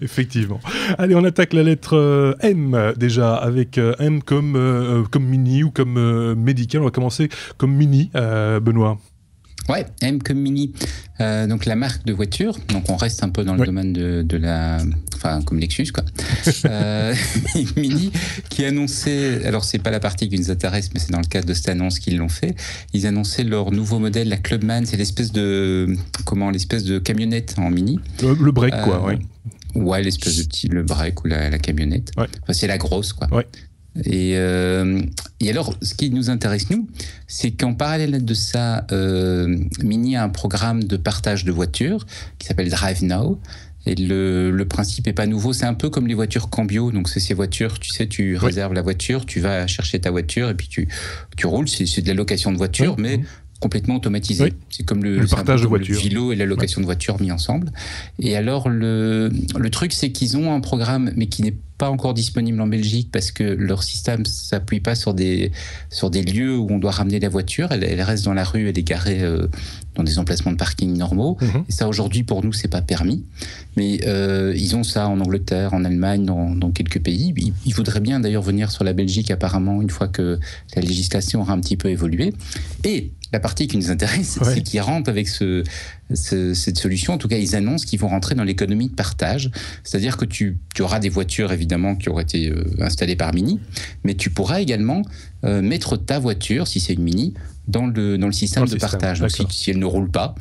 Effectivement. Allez, on attaque la lettre M déjà, avec M comme mini ou comme médical. On va commencer comme mini, Benoît. Ouais, M comme Mini, donc la marque de voiture. Donc on reste un peu dans le domaine de la, enfin comme Lexus quoi. Mini qui annonçait, alors c'est pas la partie qui nous intéresse, mais c'est dans le cadre de cette annonce qu'ils l'ont fait. Ils annonçaient leur nouveau modèle, la Clubman, c'est l'espèce de camionnette en mini. Le break quoi, oui. Ouais, l'espèce de le break ou la camionnette. Ouais. Enfin, c'est la grosse quoi. Ouais. Et alors, ce qui nous intéresse, nous, c'est qu'en parallèle de ça, Mini a un programme de partage de voitures qui s'appelle Drive Now. Et le principe n'est pas nouveau, c'est un peu comme les voitures Cambio. Donc, c'est ces voitures, tu sais, tu réserves la voiture, tu vas chercher ta voiture et puis tu roules. C'est de la location de voiture, mais complètement automatisé. Oui. C'est comme le partage de voitures. Le vélo et la location de voitures mis ensemble. Et alors, le truc, c'est qu'ils ont un programme, mais qui n'est pas encore disponible en Belgique parce que leur système s'appuie pas sur des lieux où on doit ramener la voiture. Elle reste dans la rue, elle est garée dans des emplacements de parking normaux. Et ça, aujourd'hui, pour nous, c'est pas permis. Mais ils ont ça en Angleterre, en Allemagne, dans quelques pays. Ils voudraient bien d'ailleurs venir sur la Belgique apparemment une fois que la législation aura un petit peu évolué. Et la partie qui nous intéresse, c'est qu'ils rentrent avec cette solution. En tout cas, ils annoncent qu'ils vont rentrer dans l'économie de partage. C'est-à-dire que tu auras des voitures, évidemment, qui auraient été installées par Mini, mais tu pourras également mettre ta voiture, si c'est une Mini, dans le système de partage. Donc, si elle ne roule pas,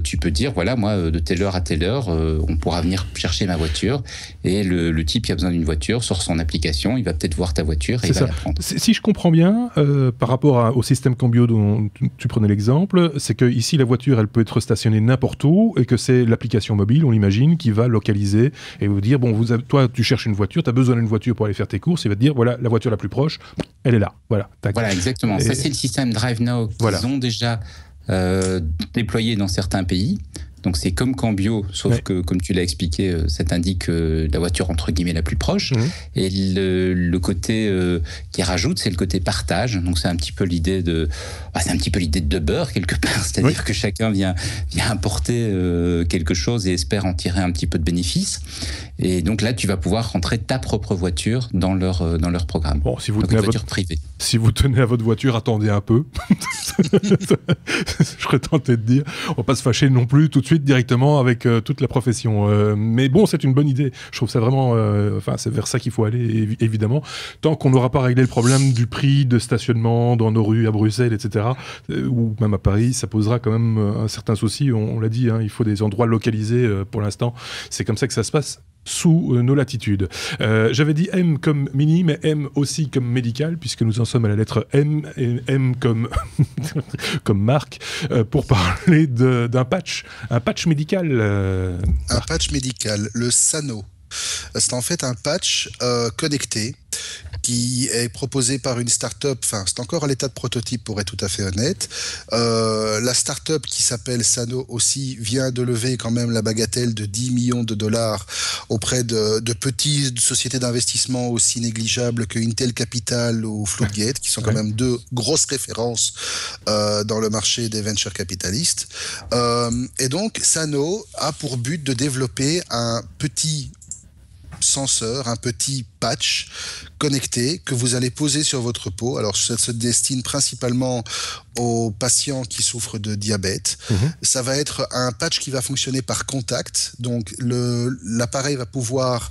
tu peux dire, voilà, moi, de telle heure à telle heure, on pourra venir chercher ma voiture. Et le type qui a besoin d'une voiture, sur son application, il va peut-être voir ta voiture et il va la prendre. Si je comprends bien, par rapport au système Cambio dont tu prenais l'exemple, c'est que ici la voiture, elle peut être stationnée n'importe où et que c'est l'application mobile, on l'imagine, qui va localiser et vous dire, bon, toi, tu cherches une voiture, tu as besoin d'une voiture pour aller faire tes courses, il va te dire, voilà, la voiture la plus proche, elle est là. Voilà, exactement. Ça, c'est le système Drive Now qu'ils ont déjà déployé dans certains pays. Donc c'est comme Cambio, sauf que, comme tu l'as expliqué, ça t'indique la voiture entre guillemets la plus proche. Et le côté qui rajoute, c'est le côté partage. Donc c'est un petit peu l'idée de beurre quelque part, c'est-à-dire que chacun vient apporter quelque chose et espère en tirer un petit peu de bénéfice. Et donc là, tu vas pouvoir rentrer ta propre voiture dans leur programme. Bon, si vous tenez à votre voiture, attendez un peu. Je serais tenté de dire, on va pas se fâcher non plus tout de suite suite directement avec toute la profession. Mais bon, c'est une bonne idée. Je trouve ça vraiment... c'est vers ça qu'il faut aller, évidemment. Tant qu'on n'aura pas réglé le problème du prix de stationnement dans nos rues à Bruxelles, etc., ou même à Paris, ça posera quand même un certain souci. On l'a dit, il faut des endroits localisés pour l'instant. C'est comme ça que ça se passe sous nos latitudes. J'avais dit M comme mini, mais M aussi comme médical, puisque nous en sommes à la lettre M, et M comme, comme marque, pour parler d'un patch, un patch médical. Un patch médical, le Sano. C'est en fait un patch connecté qui est proposé par une start-up, enfin c'est encore à l'état de prototype pour être tout à fait honnête. La start-up qui s'appelle Sano aussi vient de lever quand même la bagatelle de 10 millions de dollars auprès de petites sociétés d'investissement aussi négligeables que Intel Capital ou Floodgate, qui sont quand même deux grosses références dans le marché des venture capitalistes. Et donc Sano a pour but de développer un petit senseur, un petit patch connecté que vous allez poser sur votre peau. Alors, ça se destine principalement aux patients qui souffrent de diabète. Ça va être un patch qui va fonctionner par contact. Donc, l'appareil va pouvoir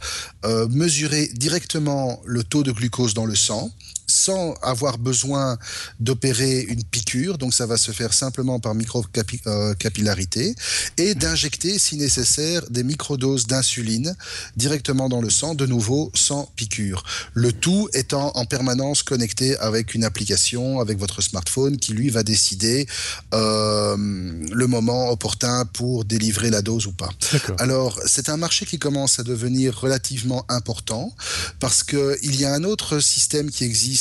mesurer directement le taux de glucose dans le sang, sans avoir besoin d'opérer une piqûre, donc ça va se faire simplement par microcapillarité, et d'injecter, si nécessaire, des microdoses d'insuline directement dans le sang, de nouveau sans piqûre. Le tout étant en permanence connecté avec une application, avec votre smartphone, qui lui va décider le moment opportun pour délivrer la dose ou pas. Alors, c'est un marché qui commence à devenir relativement important, parce qu'il y a un autre système qui existe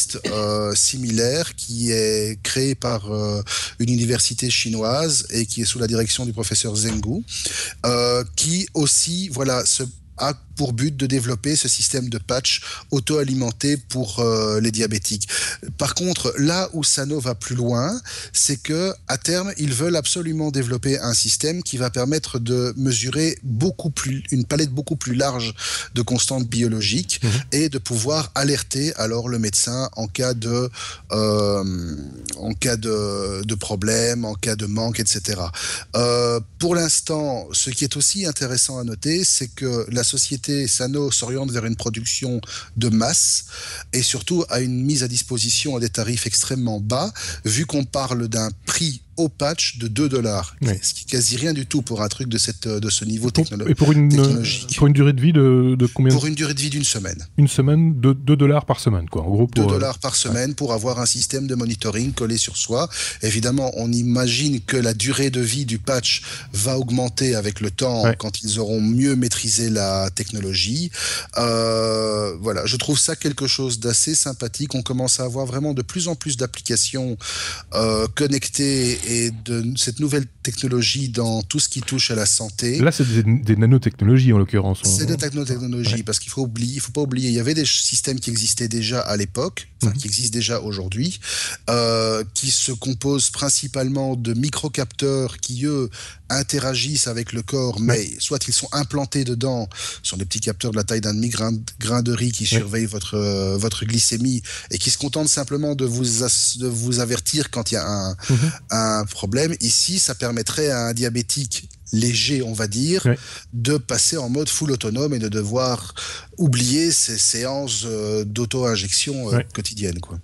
similaire, qui est créé par une université chinoise et qui est sous la direction du professeur Zheng Gu, qui aussi a pour but de développer ce système de patch auto-alimenté pour les diabétiques. Par contre, là où Sano va plus loin, c'est que à terme, ils veulent absolument développer un système qui va permettre de mesurer une palette beaucoup plus large de constantes biologiques et de pouvoir alerter alors le médecin en cas de problème, en cas de manque, etc. Pour l'instant, ce qui est aussi intéressant à noter, c'est que la société Sano s'oriente vers une production de masse et surtout à une mise à disposition à des tarifs extrêmement bas, vu qu'on parle d'un prix au patch de $2, ce qui est quasi rien du tout pour un truc de ce niveau technologique. Et pour une durée de vie de combien? Pour une durée de vie d'une semaine. Une semaine, de $2 par semaine, quoi. En gros, pour, $2 par semaine pour avoir un système de monitoring collé sur soi. Évidemment, on imagine que la durée de vie du patch va augmenter avec le temps quand ils auront mieux maîtrisé la technologie. Voilà, je trouve ça quelque chose d'assez sympathique. On commence à avoir vraiment de plus en plus d'applications connectées et de cette nouvelle technologie dans tout ce qui touche à la santé. Là, c'est des nanotechnologies en l'occurrence. C'est des nanotechnologies parce qu'il faut pas oublier, il y avait des systèmes qui existaient déjà à l'époque, qui existent déjà aujourd'hui, qui se composent principalement de microcapteurs qui, eux, interagissent avec le corps, mais soit ils sont implantés dedans, ce sont des petits capteurs de la taille d'un demi-grain de riz qui surveillent votre glycémie et qui se contentent simplement de vous avertir quand il y a un problème. Ici, ça permettrait à un diabétique léger, on va dire, de passer en mode full autonome et de devoir oublier ces séances d'auto-injection quotidiennes, quoi.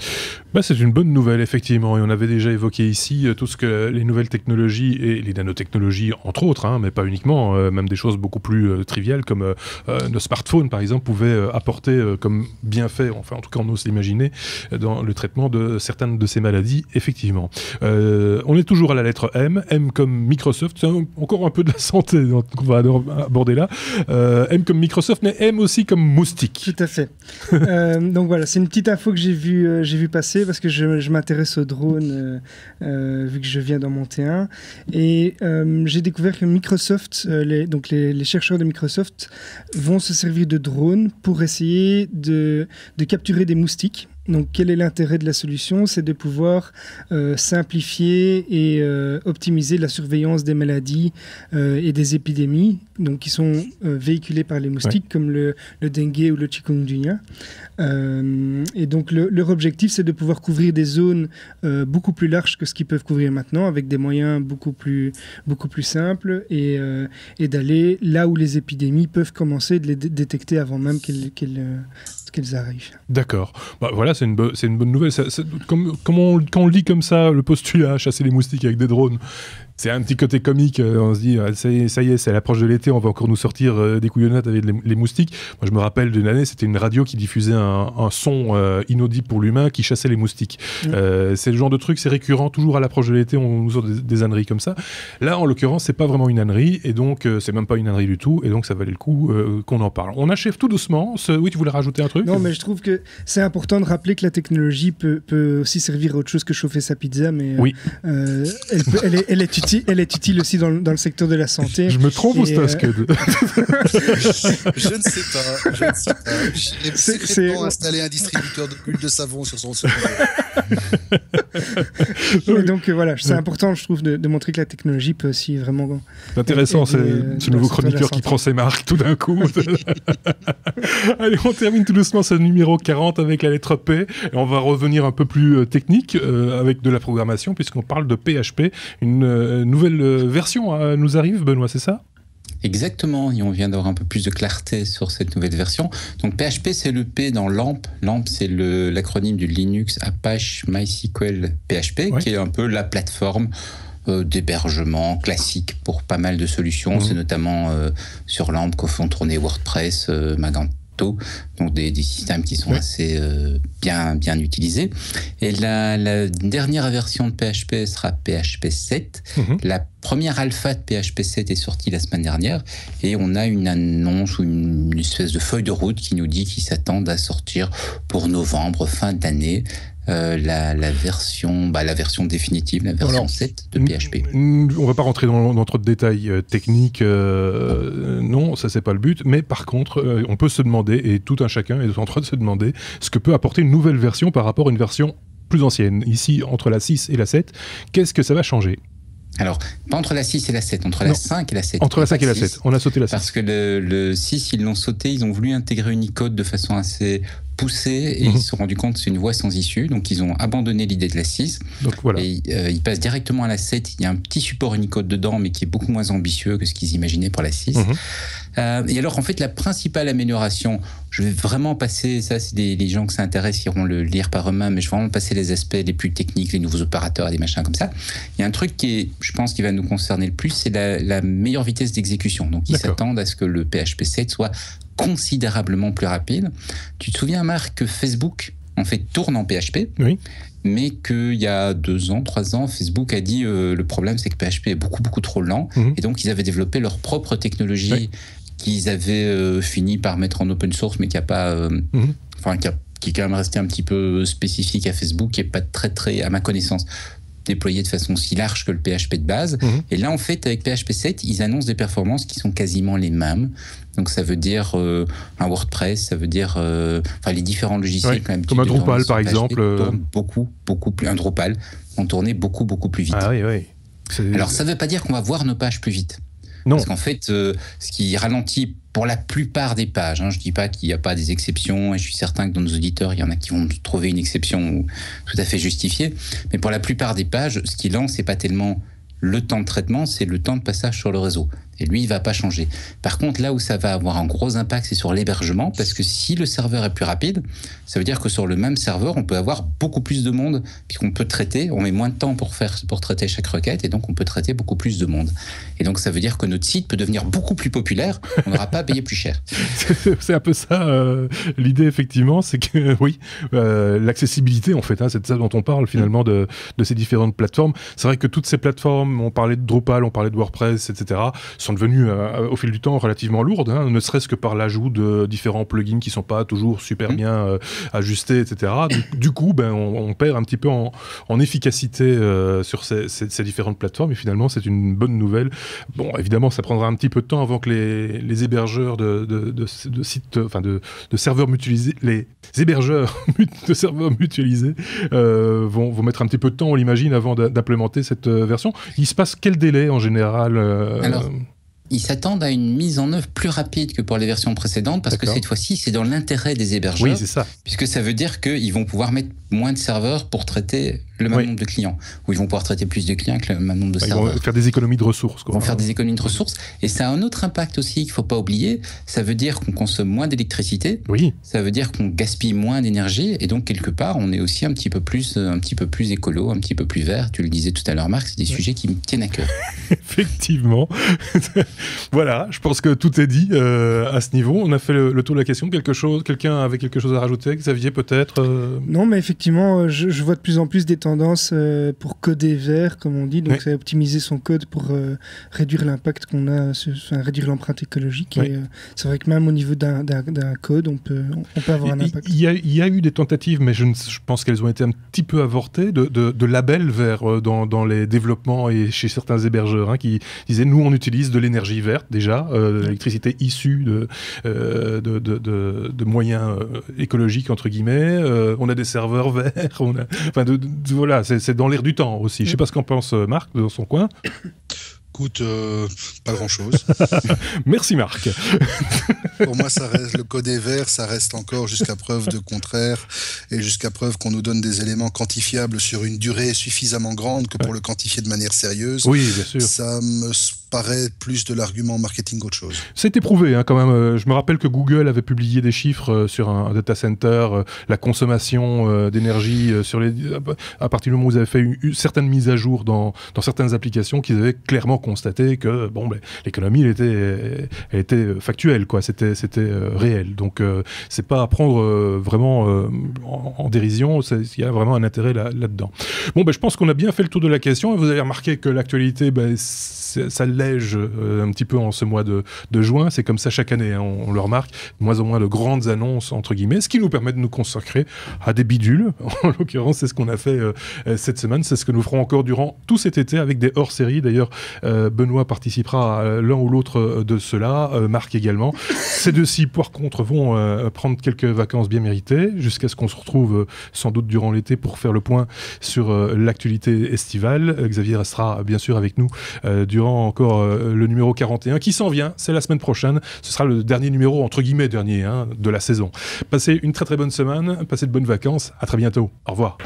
Bah, c'est une bonne nouvelle, effectivement, et on avait déjà évoqué ici tout ce que les nouvelles technologies et les nanotechnologies, entre autres, mais pas uniquement, même des choses beaucoup plus triviales comme nos smartphones, par exemple, pouvaient apporter comme bienfait, enfin en tout cas on ose l'imaginer, dans le traitement de certaines de ces maladies, effectivement. On est toujours à la lettre M, M comme Microsoft, c'est encore un peu de la santé qu'on va aborder là. M comme Microsoft, mais M aussi comme moustique. Tout à fait. Donc voilà, c'est une petite info que j'ai vu passer parce que je m'intéresse aux drones vu que je viens d'en monter un. Et j'ai découvert que Microsoft, les chercheurs de Microsoft vont se servir de drones pour essayer de capturer des moustiques. Donc, quel est l'intérêt de la solution? C'est de pouvoir simplifier et optimiser la surveillance des maladies et des épidémies, donc qui sont véhiculées par les moustiques, comme le dengue ou le chikungunya. Et donc, leur objectif, c'est de pouvoir couvrir des zones beaucoup plus larges que ce qu'ils peuvent couvrir maintenant, avec des moyens beaucoup plus simples, et d'aller là où les épidémies peuvent commencer, de les détecter avant même qu'elles arrivent. D'accord. Bah, voilà, c'est une bonne nouvelle. Quand on le dit comme ça, le postulat, chasser les moustiques avec des drones, c'est un petit côté comique. On se dit, ça y est, c'est à l'approche de l'été, on va encore nous sortir des couillonnettes avec les moustiques. Moi, je me rappelle d'une année, c'était une radio qui diffusait un son inaudible pour l'humain qui chassait les moustiques. C'est le genre de truc, c'est récurrent, toujours à l'approche de l'été, on nous sort des âneries comme ça. Là, en l'occurrence, c'est pas vraiment une ânerie, et donc c'est même pas une ânerie du tout, et donc ça valait le coup qu'on en parle. On achève tout doucement. Oui, tu voulais rajouter un truc? Non, mais je trouve que c'est important de rappeler que la technologie peut aussi servir à autre chose que chauffer sa pizza, mais oui. Elle est utile aussi dans le secteur de la santé. Je me trompe ou c'est un scud? Je ne sais pas. J'ai secrètement installé un distributeur de bulles de savon sur son secondaire. Et donc voilà, c'est important, je trouve, de montrer que la technologie peut aussi vraiment... C'est intéressant, c'est ce nouveau chroniqueur qui prend ses marques tout d'un coup. Allez, on termine tout doucement ce numéro 40 avec la lettre P, et on va revenir un peu plus technique avec de la programmation, puisqu'on parle de PHP. Une nouvelle version nous arrive, Benoît, c'est ça? Exactement, et on vient d'avoir un peu plus de clarté sur cette nouvelle version. Donc PHP, c'est le P dans LAMP. LAMP, c'est l'acronyme du Linux Apache MySQL PHP, qui est un peu la plateforme d'hébergement classique pour pas mal de solutions. C'est notamment sur LAMP qu'on font tourner WordPress, Magento, donc des systèmes qui sont assez bien utilisés. Et la dernière version de PHP sera PHP 7. La première alpha de PHP 7 est sortie la semaine dernière, et on a une annonce ou une espèce de feuille de route qui nous dit qu'ils s'attendent à sortir pour novembre, fin d'année, la version définitive, la version 7 de PHP. On va pas rentrer dans trop de détails techniques, non, ça c'est pas le but, mais par contre, on peut se demander, et tout un chacun est en train de se demander, ce que peut apporter une nouvelle version par rapport à une version plus ancienne. Ici, entre la 6 et la 7, qu'est-ce que ça va changer? Alors, pas entre la 6 et la 7, entre la 5 et la 7. Entre la 5 et la 7, on a sauté la 6. Parce que le 6, ils l'ont sauté, ils ont voulu intégrer Unicode de façon assez poussée, et ils se sont rendus compte que c'est une voie sans issue, donc ils ont abandonné l'idée de la 6. Donc voilà. Et ils passent directement à la 7, il y a un petit support Unicode dedans, mais qui est beaucoup moins ambitieux que ce qu'ils imaginaient pour la 6. Et alors, en fait, la principale amélioration, je vais vraiment passer, ça c'est les gens que ça intéresse, iront le lire par eux-mêmes, mais je vais vraiment passer les aspects les plus techniques, les nouveaux opérateurs et des machins comme ça. Il y a un truc je pense, qui va nous concerner le plus, c'est la meilleure vitesse d'exécution. Donc, ils s'attendent à ce que le PHP 7 soit considérablement plus rapide. Tu te souviens, Marc, que Facebook, en fait, tourne en PHP? Oui. Mais qu'il y a 2 ans, 3 ans, Facebook a dit le problème, c'est que PHP est beaucoup, beaucoup trop lent. Et donc, ils avaient développé leur propre technologie qu'ils avaient fini par mettre en open source, mais qui a pas... qui est quand même resté un petit peu spécifique à Facebook, qui n'est pas très, à ma connaissance, déployé de façon si large que le PHP de base. Et là, en fait, avec PHP 7, ils annoncent des performances qui sont quasiment les mêmes. Donc, ça veut dire un WordPress, ça veut dire les différents logiciels. Quand même, comme un Drupal, par exemple. Tournent beaucoup plus. Un Drupal, on tournait beaucoup plus vite. Ah oui. Alors, ça ne veut pas dire qu'on va voir nos pages plus vite. Non. Parce qu'en fait, ce qui ralentit pour la plupart des pages, je ne dis pas qu'il n'y a pas des exceptions, et je suis certain que dans nos auditeurs, il y en a qui vont trouver une exception tout à fait justifiée, mais pour la plupart des pages, ce qui lance, ce n'est pas tellement le temps de traitement, c'est le temps de passage sur le réseau. Et lui, il ne va pas changer. Par contre, là où ça va avoir un gros impact, c'est sur l'hébergement, parce que si le serveur est plus rapide, ça veut dire que sur le même serveur, on peut avoir beaucoup plus de monde, puisqu'on peut traiter, on met moins de temps pour traiter chaque requête, et donc on peut traiter beaucoup plus de monde. Et donc ça veut dire que notre site peut devenir beaucoup plus populaire, on n'aura pas à payer plus cher. C'est un peu ça, l'idée, effectivement, c'est que, l'accessibilité, en fait, c'est de ça dont on parle, finalement, de ces différentes plateformes. C'est vrai que toutes ces plateformes, on parlait de Drupal, on parlait de WordPress, etc., sont devenues au fil du temps relativement lourdes, hein, ne serait-ce que par l'ajout de différents plugins qui sont pas toujours super bien ajustés, etc. Du coup, on perd un petit peu en efficacité sur ces différentes plateformes, et finalement c'est une bonne nouvelle. Bon, évidemment, ça prendra un petit peu de temps avant que les hébergeurs de sites, enfin de serveurs mutualisés, les hébergeurs de serveurs mutualisés vont mettre un petit peu de temps, on l'imagine, avant d'implémenter cette version. Il se passe quel délai en général Alors, ils s'attendent à une mise en œuvre plus rapide que pour les versions précédentes, parce que cette fois-ci, c'est dans l'intérêt des hébergeurs. Oui, c'est ça. Puisque ça veut dire qu'ils vont pouvoir mettre moins de serveurs pour traiter le même nombre de clients. Ou ils vont pouvoir traiter plus de clients que le même nombre de serveurs. Ils vont faire des économies de ressources. Ils vont faire des économies de ressources. Et ça a un autre impact aussi qu'il ne faut pas oublier. Ça veut dire qu'on consomme moins d'électricité. Oui. Ça veut dire qu'on gaspille moins d'énergie. Et donc, quelque part, on est aussi un petit peu plus écolo, un petit peu plus vert. Tu le disais tout à l'heure, Marc, c'est des sujets qui me tiennent à cœur. Effectivement. Voilà, je pense que tout est dit à ce niveau. On a fait le tour de la question. Quelqu'un avait quelque chose à rajouter? Xavier, peut-être Non, mais effectivement, je vois de plus en plus des tendances pour coder vert, comme on dit. Donc, c'est optimiser son code pour réduire l'impact qu'on a, réduire l'empreinte écologique. Et c'est vrai que même au niveau d'un code, on peut avoir un impact. Il y a eu des tentatives, mais je pense qu'elles ont été un petit peu avortées, de labels verts dans les développements et chez certains hébergeurs qui disaient, nous, on utilise de l'énergie verte déjà, l'électricité issue de moyens écologiques, entre guillemets. On a des serveurs verts. Voilà, c'est dans l'air du temps aussi. Je ne sais pas ce qu'en pense Marc dans son coin. Écoute, pas grand-chose. Merci Marc. Pour moi, ça reste, le code est vert, ça reste encore jusqu'à preuve de contraire et jusqu'à preuve qu'on nous donne des éléments quantifiables sur une durée suffisamment grande que pour le quantifier de manière sérieuse. Oui, bien sûr. Ça me paraît plus de l'argument marketing qu'autre chose. C'est éprouvé quand même. Je me rappelle que Google avait publié des chiffres sur un data center, la consommation d'énergie à partir du moment où vous avez fait certaines mises à jour dans certaines applications, qu'ils avaient clairement constaté que l'économie elle était factuelle, quoi. C'était réel. Donc c'est pas à prendre vraiment en dérision. Il y a vraiment un intérêt là-dedans. Bon, je pense qu'on a bien fait le tour de la question. Vous avez remarqué que l'actualité, ça lège un petit peu en ce mois de juin. C'est comme ça chaque année, on le remarque. De moins en moins de grandes annonces, entre guillemets, ce qui nous permet de nous consacrer à des bidules. En l'occurrence, c'est ce qu'on a fait cette semaine. C'est ce que nous ferons encore durant tout cet été avec des hors-séries. D'ailleurs, Benoît participera à l'un ou l'autre de ceux-là, Marc également. Ces deux-ci, par contre, vont prendre quelques vacances bien méritées jusqu'à ce qu'on se retrouve sans doute durant l'été pour faire le point sur l'actualité estivale. Xavier restera bien sûr avec nous durant encore le numéro 41 qui s'en vient, c'est la semaine prochaine. Ce sera le dernier numéro, entre guillemets dernier, de la saison. Passez une très très bonne semaine, passez de bonnes vacances, à très bientôt. Au revoir.